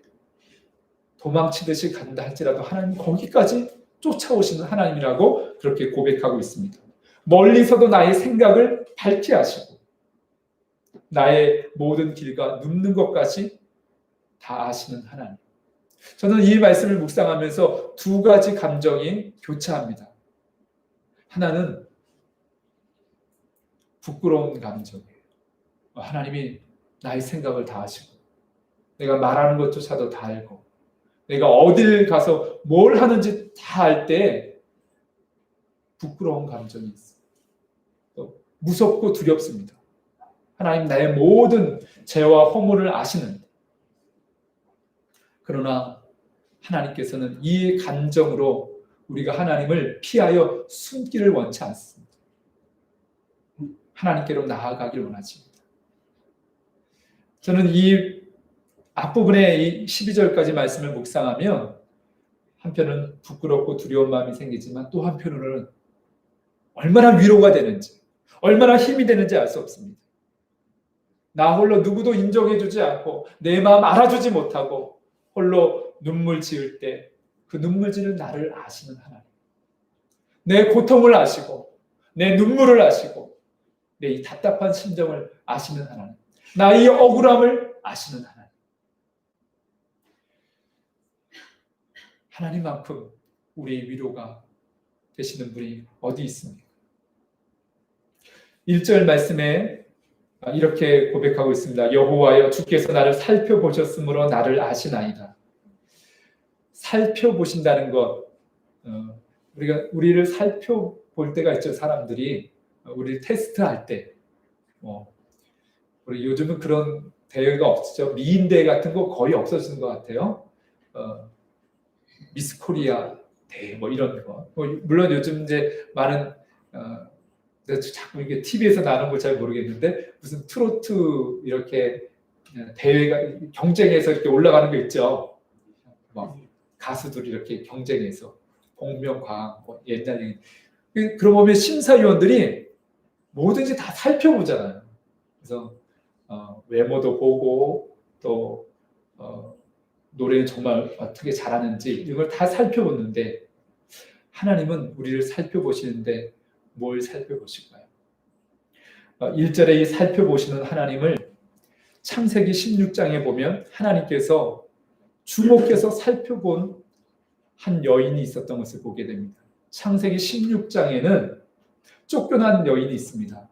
도망치듯이 간다 할지라도 하나님 거기까지 쫓아오시는 하나님이라고 그렇게 고백하고 있습니다. 멀리서도 나의 생각을 밝히 하시고 나의 모든 길과 눕는 것까지 다 아시는 하나님. 저는 이 말씀을 묵상하면서 두 가지 감정이 교차합니다. 하나는 부끄러운 감정이에요. 하나님이 나의 생각을 다 아시고 내가 말하는 것조차도 다 알고 내가 어딜 가서 뭘 하는지 다 알 때 부끄러운 감정이 있어요. 또 무섭고 두렵습니다. 하나님 나의 모든 죄와 허물을 아시는데 그러나 하나님께서는 이 감정으로 우리가 하나님을 피하여 숨기를 원치 않습니다. 하나님께로 나아가길 원하십니다. 저는 이 앞부분의 이 12절까지 말씀을 묵상하면 한편은 부끄럽고 두려운 마음이 생기지만 또 한편으로는 얼마나 위로가 되는지 얼마나 힘이 되는지 알 수 없습니다. 나 홀로 누구도 인정해주지 않고 내 마음 알아주지 못하고 홀로 눈물 지을 때 그 눈물 지는 나를 아시는 하나님, 내 고통을 아시고 내 눈물을 아시고 내 이 답답한 심정을 아시는 하나님, 나의 억울함을 아시는 하나님. 하나님만큼 우리의 위로가 되시는 분이 어디 있습니까? 1절 말씀에 이렇게 고백하고 있습니다. 여호와여 주께서 나를 살펴보셨으므로 나를 아시나이다. 살펴보신다는 것, 우리가 우리를 살펴볼 때가 있죠. 사람들이 우리를 테스트할 때, 우리 요즘은 그런 대회가 없죠. 미인대회 같은 거 거의 없어지는 것 같아요. 미스 코리아 대회 뭐 이런 거. 물론 요즘 이제 많은 자꾸 이게 TV에서 나오는 걸 잘 모르겠는데 무슨 트로트 이렇게 대회가 경쟁해서 이렇게 올라가는 거 있죠. 뭐 가수들이 이렇게 경쟁해서 복면가왕 뭐 옛날에 그러고 보면 심사위원들이 뭐든지 다 살펴보잖아요. 그래서 외모도 보고 또 노래는 정말 어떻게 잘하는지 이걸 다 살펴보는데 하나님은 우리를 살펴보시는데 뭘 살펴보실까요? 1절에 이 살펴보시는 하나님을 창세기 16장에 보면 하나님께서 주목해서 살펴본 한 여인이 있었던 것을 보게 됩니다. 창세기 16장에는 쫓겨난 여인이 있습니다.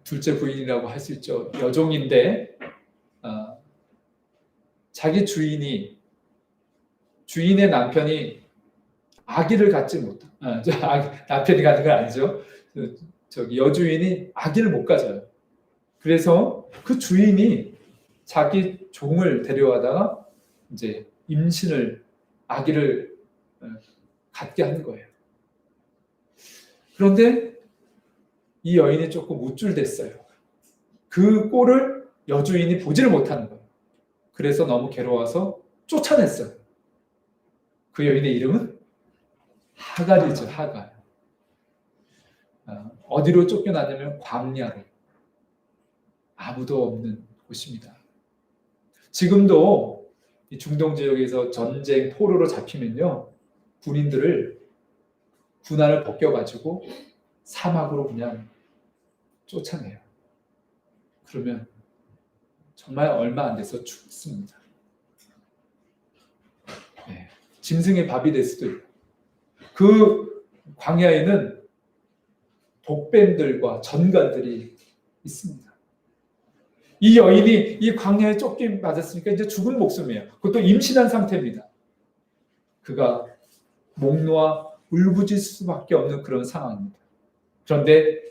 둘째 부인이라고 할 수 있죠. 여종인데 자기 주인의 남편이 아기를 갖지 못한 남편이 갖는 건 아니죠. 저기 여주인이 아기를 못 가져요. 그래서 그 주인이 자기 종을 데려와다가 이제 아기를 갖게 하는 거예요. 그런데 이 여인이 조금 우쭐댔어요. 그 꼴을 여주인이 보지를 못하는 거예요. 그래서 너무 괴로워서 쫓아냈어요. 그 여인의 이름은 하갈이죠. 하갈. 어디로 쫓겨나냐면 광야로. 아무도 없는 곳입니다. 지금도 이 중동 지역에서 전쟁 포로로 잡히면요, 군인들을 군화를 벗겨가지고 사막으로 그냥 쫓아내요. 그러면 정말 얼마 안 돼서 죽습니다. 네. 짐승의 밥이 될 수도 있고. 그 광야에는 독뱀들과 전갈들이 있습니다. 이 여인이 이 광야에 쫓김 맞았으니까 이제 죽은 목숨이에요. 그것도 임신한 상태입니다. 그가 목 놓아 울부짖을 수밖에 없는 그런 상황입니다. 그런데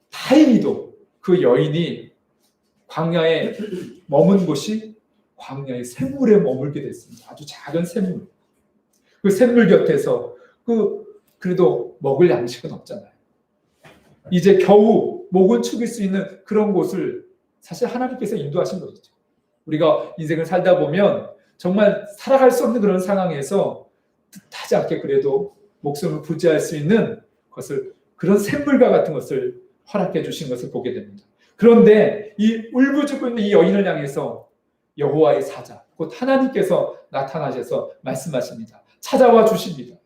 다행히도 그 여인이 광야에 머문 곳이 광야의 샘물에 머물게 됐습니다. 아주 작은 샘물. 그 샘물 곁에서 그래도 먹을 양식은 없잖아요. 이제 겨우 목은 축일 수 있는 그런 곳을 사실 하나님께서 인도하신 것이죠. 우리가 인생을 살다 보면 정말 살아갈 수 없는 그런 상황에서 뜻하지 않게 그래도 목숨을 부지할 수 있는 것을, 그런 샘물과 같은 것을 허락해 주신 것을 보게 됩니다. 그런데 이 울부짖고 있는 이 여인을 향해서 여호와의 사자, 곧 하나님께서 나타나셔서 말씀하십니다. 찾아와 주십니다.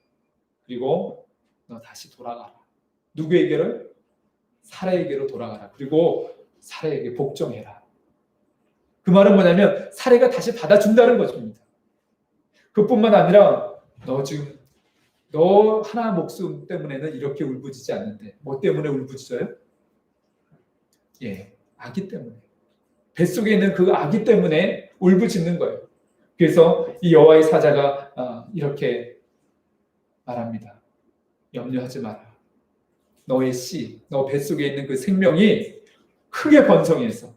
그리고 너 다시 돌아가라. 누구에게로? 사라에게로 돌아가라. 그리고 사라에게 복종해라. 그 말은 뭐냐면 사라가 다시 받아준다는 것입니다. 그뿐만 아니라 너 하나 목숨 때문에는 이렇게 울부짖지 않는데 뭐 때문에 울부짖어요? 예, 아기 때문에. 뱃속에 있는 그 아기 때문에 울부짖는 거예요. 그래서 이 여호와의 사자가 이렇게 말합니다. 염려하지 마라. 너의 씨, 너 뱃속에 있는 그 생명이 크게 번성해서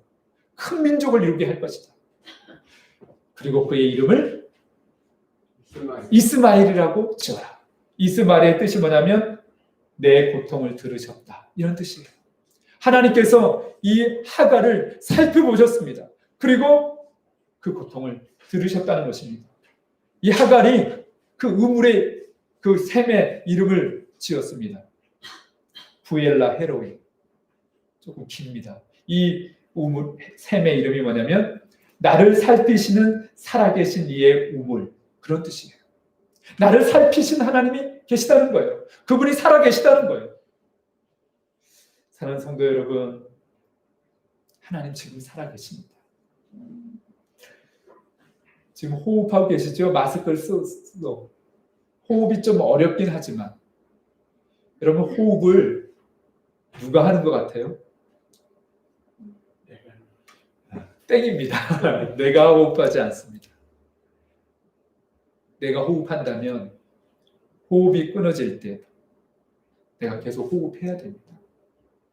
큰 민족을 이루게 할 것이다. 그리고 그의 이름을 이스마엘이라고 지어라. 이스마엘의 뜻이 뭐냐면 내 고통을 들으셨다. 이런 뜻이에요. 하나님께서 이 하갈을 살펴보셨습니다. 그리고 그 고통을 들으셨다는 것입니다. 이 하갈이 그 우물의 그 샘의 이름을 지었습니다. 부엘라 헤로이. 조금 깁니다. 이 우물 샘의 이름이 뭐냐면 나를 살피시는 살아계신 이의 우물, 그런 뜻이에요. 나를 살피신 하나님이 계시다는 거예요. 그분이 살아계시다는 거예요. 사랑하는 성도 여러분, 하나님 지금 살아계십니다. 지금 호흡하고 계시죠? 마스크를 쓰고 호흡이 좀 어렵긴 하지만 여러분, 호흡을 누가 하는 것 같아요? 땡입니다. 내가 호흡하지 않습니다. 내가 호흡한다면 호흡이 끊어질 때 내가 계속 호흡해야 됩니다.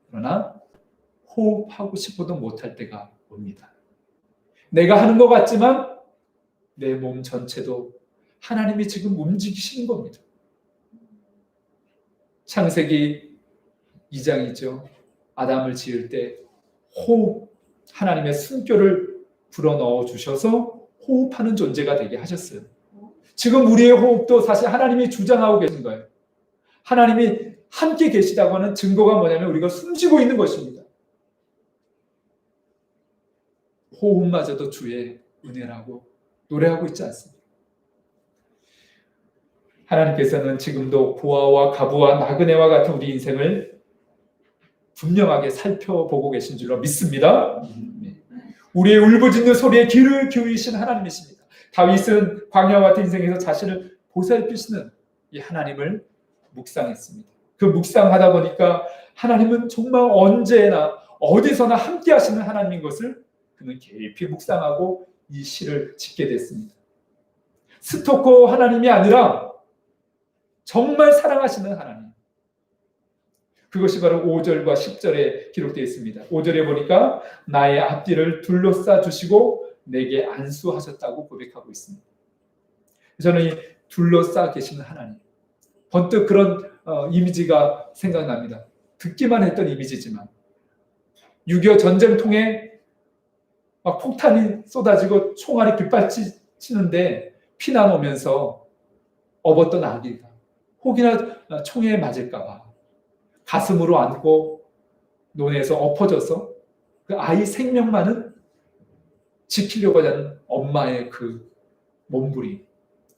그러나 호흡하고 싶어도 못할 때가 옵니다. 내가 하는 것 같지만 내 몸 전체도 하나님이 지금 움직이시는 겁니다. 창세기 2장이죠. 아담을 지을 때 호흡, 하나님의 숨결을 불어넣어 주셔서 호흡하는 존재가 되게 하셨어요. 지금 우리의 호흡도 사실 하나님이 주장하고 계신 거예요. 하나님이 함께 계시다고 하는 증거가 뭐냐면 우리가 숨쉬고 있는 것입니다. 호흡마저도 주의 은혜라고 노래하고 있지 않습니까? 하나님께서는 지금도 보아와 가부와 나그네와 같은 우리 인생을 분명하게 살펴보고 계신 줄로 믿습니다. 우리의 울부짖는 소리에 귀를 기울이신 하나님이십니다. 다윗은 광야와 같은 인생에서 자신을 보살피시는 이 하나님을 묵상했습니다. 그 묵상하다 보니까 하나님은 정말 언제나 어디서나 함께 하시는 하나님인 것을 그는 깊이 묵상하고 이 시를 짓게 됐습니다. 스토커 하나님이 아니라 정말 사랑하시는 하나님. 그것이 바로 5절과 10절에 기록되어 있습니다. 5절에 보니까 나의 앞뒤를 둘러싸 주시고 내게 안수하셨다고 고백하고 있습니다. 저는 이 둘러싸 계시는 하나님, 번뜩 그런 이미지가 생각납니다. 듣기만 했던 이미지지만 6.25 전쟁통에 막 폭탄이 쏟아지고 총알이 빗발치는데 피난 오면서 업었던 아기가 혹이나 총에 맞을까 봐 가슴으로 안고 논에서 엎어져서 그 아이 생명만은 지키려고 하는 엄마의 그 몸부림,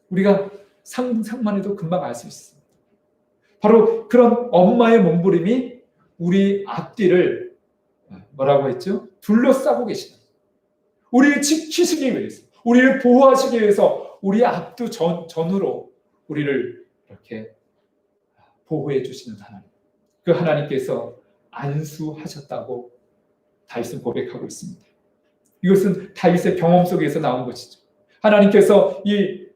우리가 상상만 해도 금방 알 수 있습니다. 바로 그런 엄마의 몸부림이 우리 앞뒤를 뭐라고 했죠? 둘러싸고 계시다. 우리를 지키시기 위해서, 우리를 보호하시기 위해서 우리 앞도 전으로 우리를 이렇게 보호해 주시는 하나님. 그 하나님께서 안수하셨다고 다윗은 고백하고 있습니다. 이것은 다윗의 경험 속에서 나온 것이죠. 하나님께서 이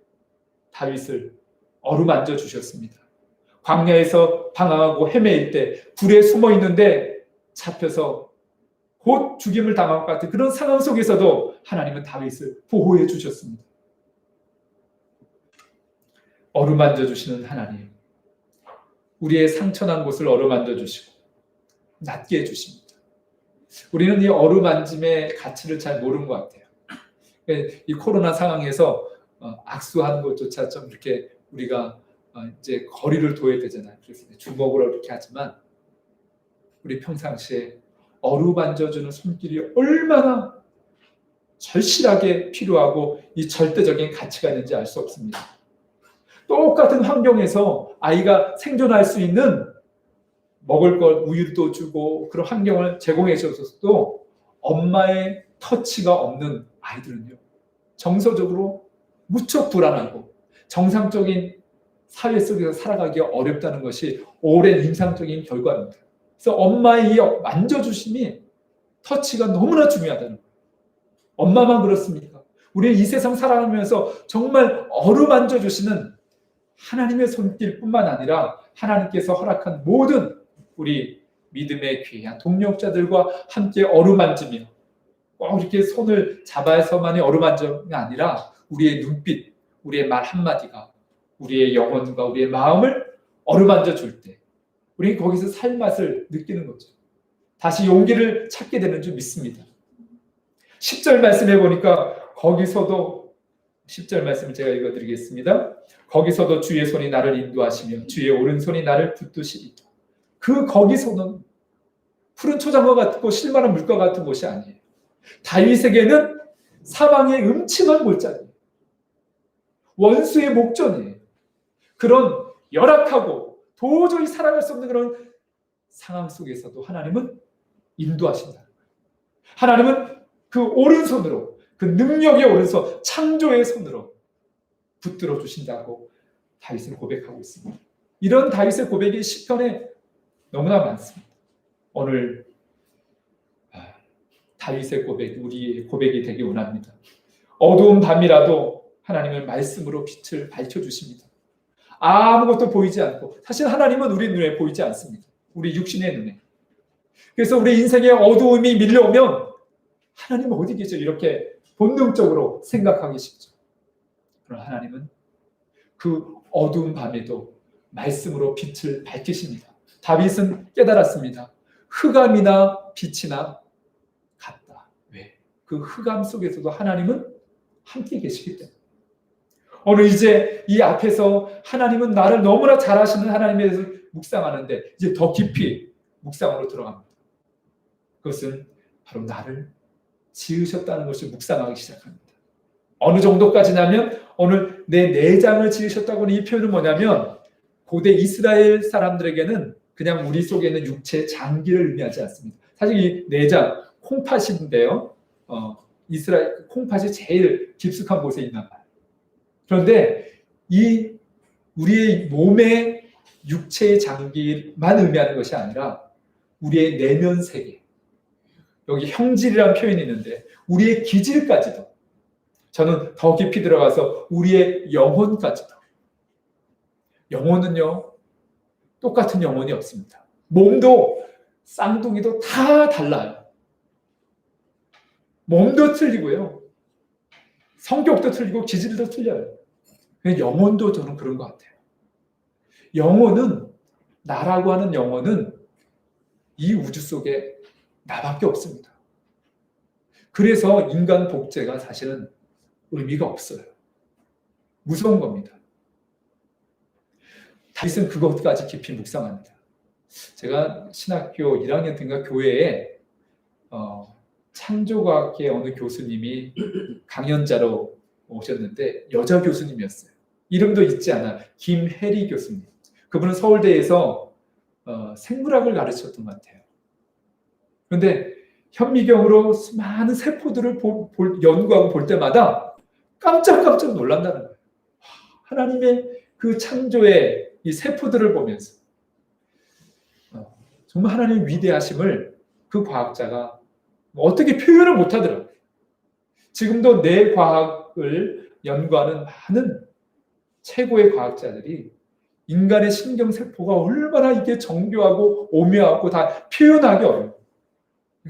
다윗을 어루만져 주셨습니다. 광야에서 방황하고 헤매일 때 불에 숨어 있는데 잡혀서 곧 죽임을 당할 것 같은 그런 상황 속에서도 하나님은 다윗을 보호해 주셨습니다. 어루만져 주시는 하나님, 우리의 상처난 곳을 어루만져 주시고 낫게 해주십니다. 우리는 이 어루만짐의 가치를 잘 모르는 것 같아요. 이 코로나 상황에서 악수하는 것조차 좀 이렇게 우리가 이제 거리를 둬야 되잖아요. 그래서 주먹으로 이렇게 하지만 우리 평상시에 어루만져주는 손길이 얼마나 절실하게 필요하고 이 절대적인 가치가 있는지 알 수 없습니다. 똑같은 환경에서 아이가 생존할 수 있는 먹을 것, 우유도 주고 그런 환경을 제공해 주셔서도 엄마의 터치가 없는 아이들은요, 정서적으로 무척 불안하고 정상적인 사회 속에서 살아가기 어렵다는 것이 오랜 임상적인 결과입니다. 그래서 엄마의 이 만져주심이, 터치가 너무나 중요하다는 거예요. 엄마만 그렇습니까? 우리는 이 세상 살아가면서 정말 어루만져주시는 하나님의 손길뿐만 아니라 하나님께서 허락한 모든 우리 믿음의 귀한 동력자들과 함께 어루만지며 꼭 이렇게 손을 잡아서만이 어루만져가 아니라 우리의 눈빛, 우리의 말 한마디가 우리의 영혼과 우리의 마음을 어루만져 줄 때 우리는 거기서 살 맛을 느끼는 거죠. 다시 용기를 찾게 되는 줄 믿습니다. 10절 말씀해 보니까 거기서도 10절 말씀을 제가 읽어드리겠습니다. 거기서도 주의 손이 나를 인도하시며 주의 오른손이 나를 붙드시리다. 그 거기서는 푸른 초장과 같고 실만한 물과 같은 곳이 아니에요. 다윗에게는 사방의 음침한 골짜기, 원수의 목전이에요. 그런 열악하고 도저히 살아갈 수 없는 그런 상황 속에서도 하나님은 인도하신다. 하나님은 그 오른손으로, 그 능력의 오른손, 창조의 손으로 붙들어 주신다고 다윗은 고백하고 있습니다. 이런 다윗의 고백이 시편에 너무나 많습니다. 오늘 다윗의 고백, 우리의 고백이 되기 원합니다. 어두운 밤이라도 하나님은 말씀으로 빛을 밝혀주십니다. 아무것도 보이지 않고, 사실 하나님은 우리 눈에 보이지 않습니다. 우리 육신의 눈에. 그래서 우리 인생에 어두움이 밀려오면 하나님 어디 계셔? 이렇게 본능적으로 생각하기 쉽죠. 그러나 하나님은 그 어두운 밤에도 말씀으로 빛을 밝히십니다. 다윗은 깨달았습니다. 흑암이나 빛이나 같다. 왜? 그 흑암 속에서도 하나님은 함께 계시기 때문에. 오늘 이제 이 앞에서 하나님은 나를 너무나 잘 아시는 하나님에 대해서 묵상하는데 이제 더 깊이 묵상으로 들어갑니다. 그것은 바로 나를 지으셨다는 것을 묵상하기 시작합니다. 어느 정도까지냐면 오늘 내 내장을 지으셨다고는 이 표현은 뭐냐면 고대 이스라엘 사람들에게는 그냥 우리 속에 있는 육체의 장기를 의미하지 않습니다. 사실 이 내장, 콩팥인데요. 이스라엘 콩팥이 제일 깊숙한 곳에 있나 봐요. 그런데 이 우리의 몸의 육체의 장기만 의미하는 것이 아니라 우리의 내면 세계, 여기 형질이라는 표현이 있는데 우리의 기질까지도, 저는 더 깊이 들어가서 우리의 영혼까지도. 영혼은요, 똑같은 영혼이 없습니다. 몸도 쌍둥이도 다 달라요. 몸도 틀리고요, 성격도 틀리고 기질도 틀려요. 영혼도 저는 그런 것 같아요. 영혼은, 나라고 하는 영혼은 이 우주 속에 나밖에 없습니다. 그래서 인간 복제가 사실은 의미가 없어요. 무서운 겁니다. 다윗은 그것까지 깊이 묵상합니다. 제가 신학교 1학년 때인가 교회에 창조과학의 어느 교수님이 강연자로 오셨는데 여자 교수님이었어요. 이름도 잊지 않아. 김혜리 교수님. 그분은 서울대에서 생물학을 가르쳤던 것 같아요. 그런데 현미경으로 많은 세포들을 연구하고 볼 때마다 깜짝깜짝 놀란다는 거예요. 하나님의 그 창조의 이 세포들을 보면서 정말 하나님의 위대하심을 그 과학자가 어떻게 표현을 못하더라고요. 지금도 뇌 과학을 연구하는 많은 최고의 과학자들이 인간의 신경세포가 얼마나 이게 정교하고 오묘하고 다 표현하기 어려워요.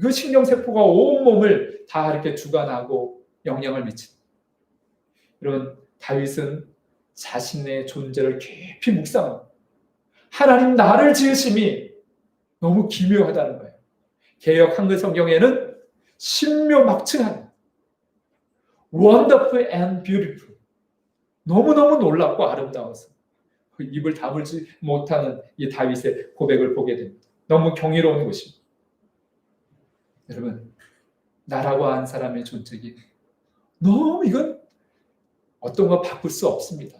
그 신경세포가 온몸을 다 이렇게 주관하고 영향을 미친다. 이런 다윗은 자신의 존재를 깊이 묵상합니다. 하나님 나를 지으심이 너무 기묘하다는 거예요. 개역 한글 성경에는 신묘막측한 wonderful and beautiful, 너무너무 놀랍고 아름다워서 입을 다물지 못하는 이 다윗의 고백을 보게 됩니다. 너무 경이로운 것입니다. 여러분, 나라고 한 사람의 존재기 너무 이건 어떤 거 바꿀 수 없습니다.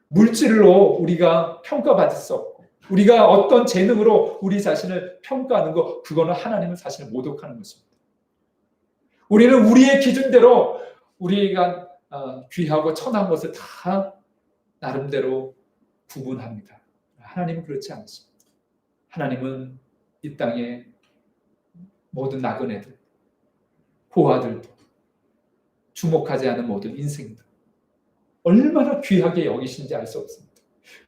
물질로 우리가 평가받을 수 없고 우리가 어떤 재능으로 우리 자신을 평가하는 거, 그거는 하나님은 사실 모독하는 것입니다. 우리는 우리의 기준대로 우리가 귀하고 천한 것을 다 나름대로 구분합니다. 하나님은 그렇지 않습니다. 하나님은 이 땅의 모든 나그네들, 고아들도, 주목하지 않은 모든 인생들, 얼마나 귀하게 여기신지 알 수 없습니다.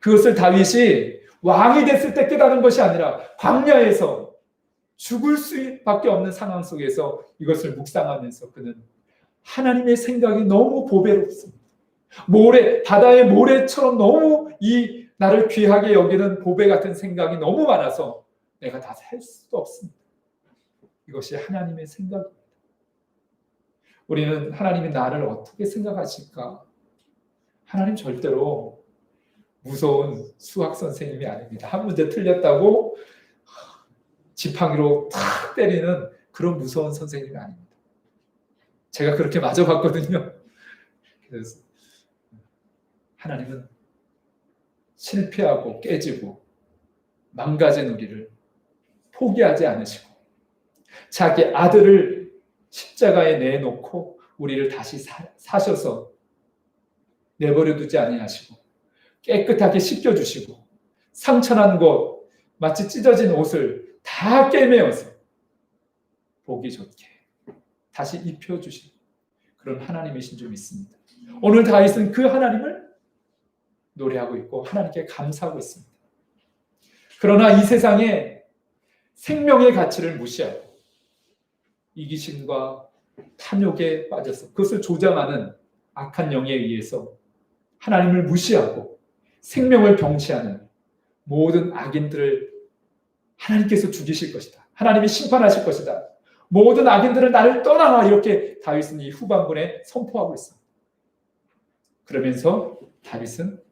그것을 다윗이 왕이 됐을 때 깨달은 것이 아니라 광야에서 죽을 수밖에 없는 상황 속에서 이것을 묵상하면서 그는 하나님의 생각이 너무 보배롭습니다. 모래, 바다의 모래처럼 너무 이 나를 귀하게 여기는 보배 같은 생각이 너무 많아서 내가 다 살 수도 없습니다. 이것이 하나님의 생각입니다. 우리는 하나님이 나를 어떻게 생각하실까? 하나님 절대로 무서운 수학 선생님이 아닙니다. 한 문제 틀렸다고 지팡이로 탁 때리는 그런 무서운 선생님이 아닙니다. 제가 그렇게 맞아봤거든요. 그래서 하나님은 실패하고 깨지고 망가진 우리를 포기하지 않으시고 자기 아들을 십자가에 내놓고 우리를 다시 사셔서 내버려 두지 아니하시고 깨끗하게 씻겨주시고 상처난 곳, 마치 찢어진 옷을 다 꿰매어서 보기 좋게 다시 입혀주시고 그런 하나님이신 줄 믿습니다. 오늘 다윗은 그 하나님을 노래하고 있고 하나님께 감사하고 있습니다. 그러나 이 세상에 생명의 가치를 무시하고 이기심과 탐욕에 빠져서 그것을 조장하는 악한 영에 의해서 하나님을 무시하고 생명을 병치하는 모든 악인들을 하나님께서 죽이실 것이다. 하나님이 심판하실 것이다. 모든 악인들은 나를 떠나라, 이렇게 다윗은 이 후반부에 선포하고 있습니다. 그러면서 다윗은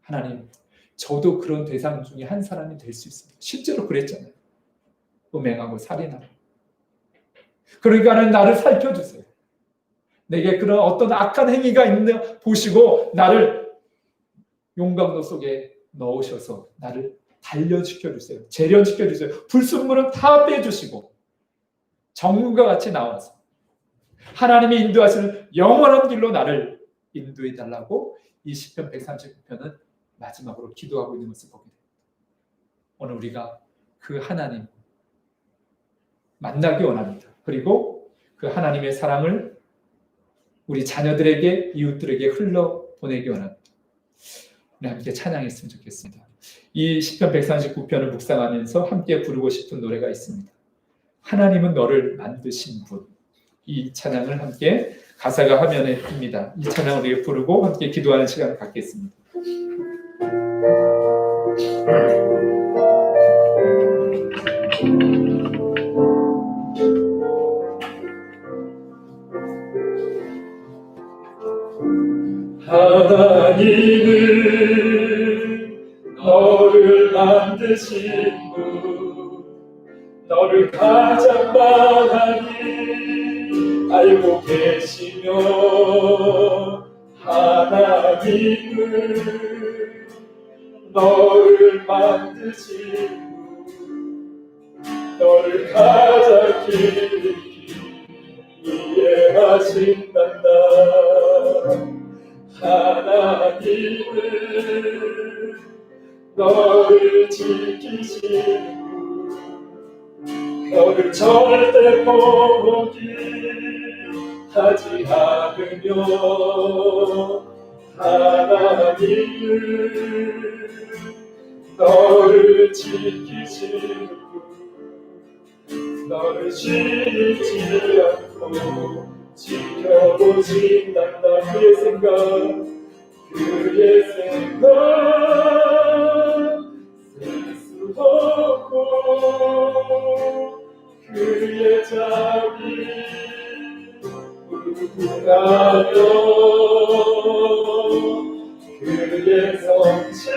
하나님, 저도 그런 대상 중에 한 사람이 될 수 있습니다. 실제로 그랬잖아요. 음행하고 살인하고. 그러니까는 나를 살펴주세요. 내게 그런 어떤 악한 행위가 있는 보시고 나를 용광로 속에 넣으셔서 나를 단련시켜주세요. 재련시켜주세요. 불순물은 다 빼주시고 정금과 같이 나와서 하나님이 인도하시는 영원한 길로 나를 인도해달라고 이 시편 139편은 마지막으로 기도하고 있는 것을 보게 됩니다. 오늘 우리가 그 하나님 만나기 원합니다. 그리고 그 하나님의 사랑을 우리 자녀들에게, 이웃들에게 흘러보내기 원합니다. 우리 함께 찬양했으면 좋겠습니다. 이 시편 139편을 묵상하면서 함께 부르고 싶은 노래가 있습니다. 하나님은 너를 만드신 분. 이 찬양을 함께 가사가 화면에 뜹니다. 이 찬양을 우리가 부르고 함께 기도하는 시간을 갖겠습니다. 하나님은 너를 만드신 분, 너를 가장 많이 알고 계시며, 하나님은 너를 만드신 분, 너를 가장 깊이 이해하신단다. 하나님은 너를 지키시는 너를 절대 포기하지 않으며 하나님은 너를 지키시는 너를 쉬지 않고 지켜보신단다. 그의 생각 셀수 없고 그의 자비 무궁하며 그의 성실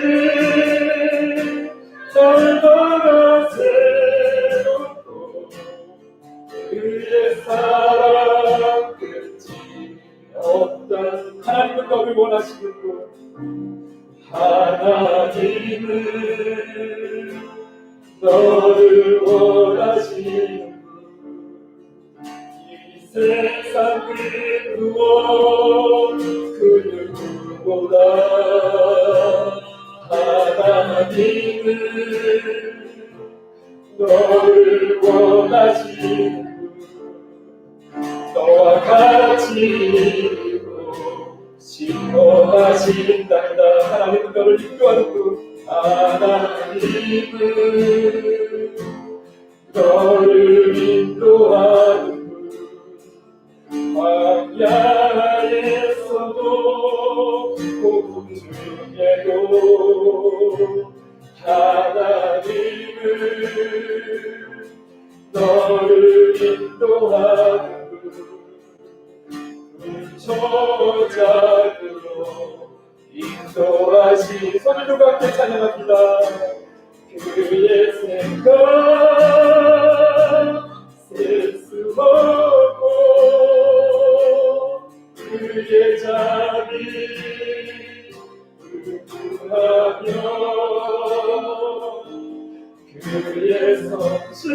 얼마나 새롭고 그의 사랑 끝이 없다. 하나님은 너를 원하시는군. 하나님은 너를 원하시는군. 이 세상 그 무엇 그 누구보다 하나님은 너를 원하시는군. 너와 같이 이루고 싶어하신단다. 하나님은 너를 인도하는군. 하나님은 너를 인도하는군. 광야에서도 고통 중에도 하나님은 너를 인도하는군. 저작으로 인도하신 손을 함께 찬양합니다. 그의 생각 셀수 없고 그의 자비 무궁하며 그의 성실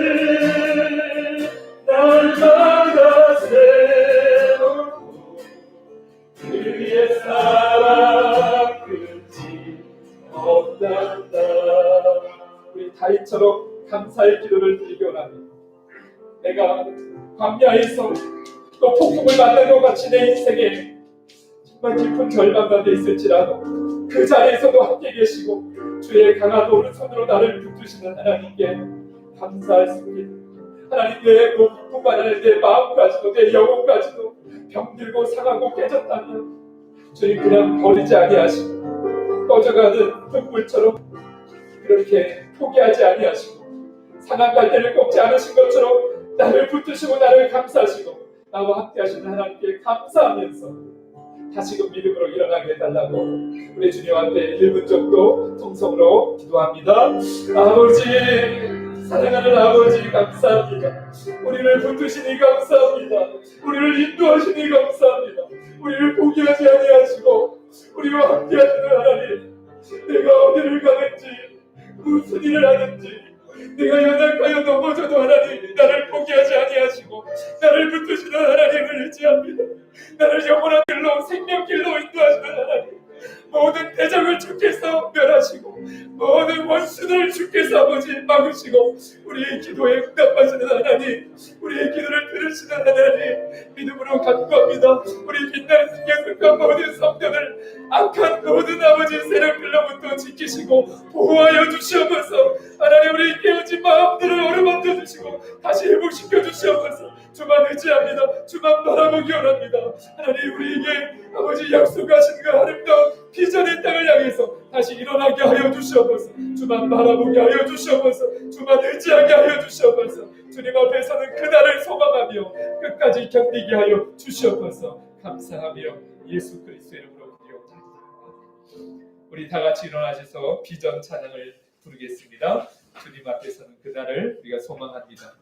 날마다 새롭고 그의 사랑 끝이 없단다. 우리 다윗처럼 감사의 기도를 드리기 원합니다. 내가 광야에서 또 폭풍을 만난 것 같이 내 인생에 정말 깊은 절망 가운데 있을지라도 그 자리에서도 함께 계시고 주의 강한 오른손으로 나를 붙드시는 하나님께 감사할 수 있습니다. 하나님 내 몸뿐만 아니라 내 마음까지도 내 영혼까지도 병들고 상하고 깨졌다면 주님 그냥 버리지 아니하시고 꺼져가는 흙물처럼 그렇게 포기하지 아니하시고 상한 갈대를 꺾지 않으신 것처럼 나를 붙드시고 나를 감싸시고 나와 함께 하시는 하나님께 감사하면서 다시금 믿음으로 일어나게 해달라고 우리 주님 앞에 1분 정도 통성으로 기도합니다. 아버지, 사랑하는 아버지 감사합니다. 우리를 붙드시니 감사합니다. 우리를 인도하시니 감사합니다. 우리를 포기하지 아니하시고 우리와 함께 하시는 하나님, 내가 어디를 가든지 무슨 일을 하든지 내가 연약하여 넘어져도 하나님 나를 포기하지 아니하시고 나를 붙드시는 하나님을 의지합니다. 나를 영원한 길로 생명길로 인도하시는 하나님, 모든 대적을 주께서 멸하시고 모든 원수들을 주께서 아버지 막으시고 우리의 기도에 응답하시는 하나님, 우리의 기도를 들으시는 하나님 믿음으로 간구합니다. 우리 빛나는 승경과 모든 성도들 악한 모든 아버지 세력들로부터 지키시고 보호하여 주시옵소서. 하나님 우리 깨어진 마음들을 어루만져 주시고 다시 회복시켜 주시옵소서. 주만 의지합니다. 주만 바라보기 원합니다. 하나님 우리에게 아버지 약속하신 그 아름다운 비전의 땅을 향해서 다시 일어나게 하여 주시옵소서. 주만 바라보게 하여 주시옵소서. 주만 의지하게 하여 주시옵소서. 주님 앞에서는 그날을 소망하며 끝까지 견디게 하여 주시옵소서. 감사하며 예수 그리스도의 이름으로 기도합니다. 우리 다 같이 일어나셔서 비전 찬양을 부르겠습니다. 주님 앞에서는 그날을 우리가 소망합니다.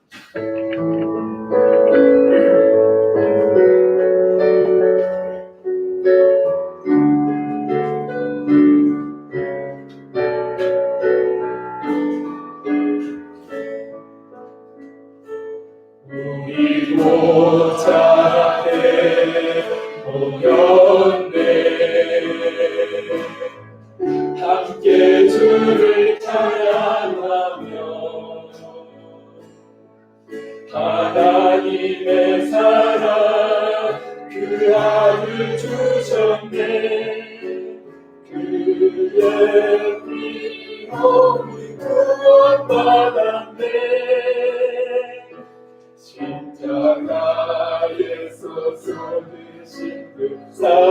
얻으신 그 사랑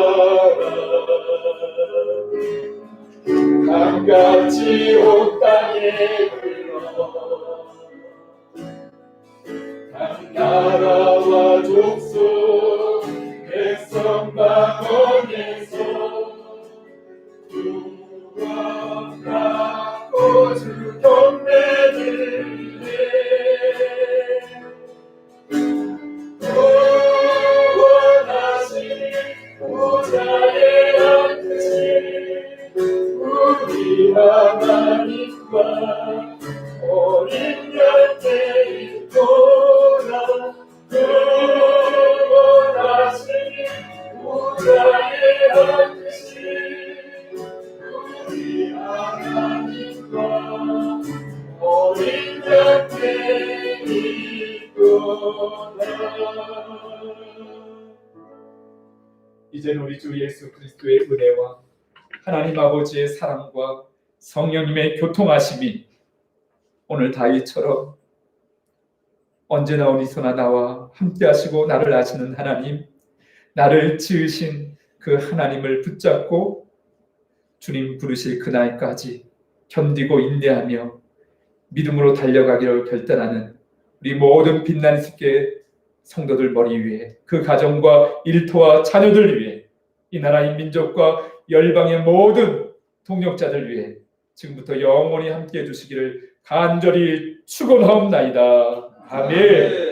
강같이 온 땅에 흘러 각 나라와 족속 백성 만원에서 구원 받고 주 경배를 해 구원하신 보좌에 앉으신 우리 하나님과 어린 양떼 있도다 구원하신 보좌에 앉으신 우리 하나님과 어린 양떼 있도다. 이제는 우리 주 예수 그리스도의 은혜와 하나님 아버지의 사랑과 성령님의 교통하심이 오늘 다윗처럼 언제나 어디서나 나와 함께 하시고 나를 아시는 하나님, 나를 지으신 그 하나님을 붙잡고 주님 부르실 그날까지 견디고 인내하며 믿음으로 달려가기를 결단하는 우리 모든 빛나는 습계 성도들 머리 위에 그 가정과 일터와 자녀들 위해 이 나라의 민족과 열방의 모든 동역자들 위해 지금부터 영원히 함께해 주시기를 간절히 축원하옵나이다. 아멘.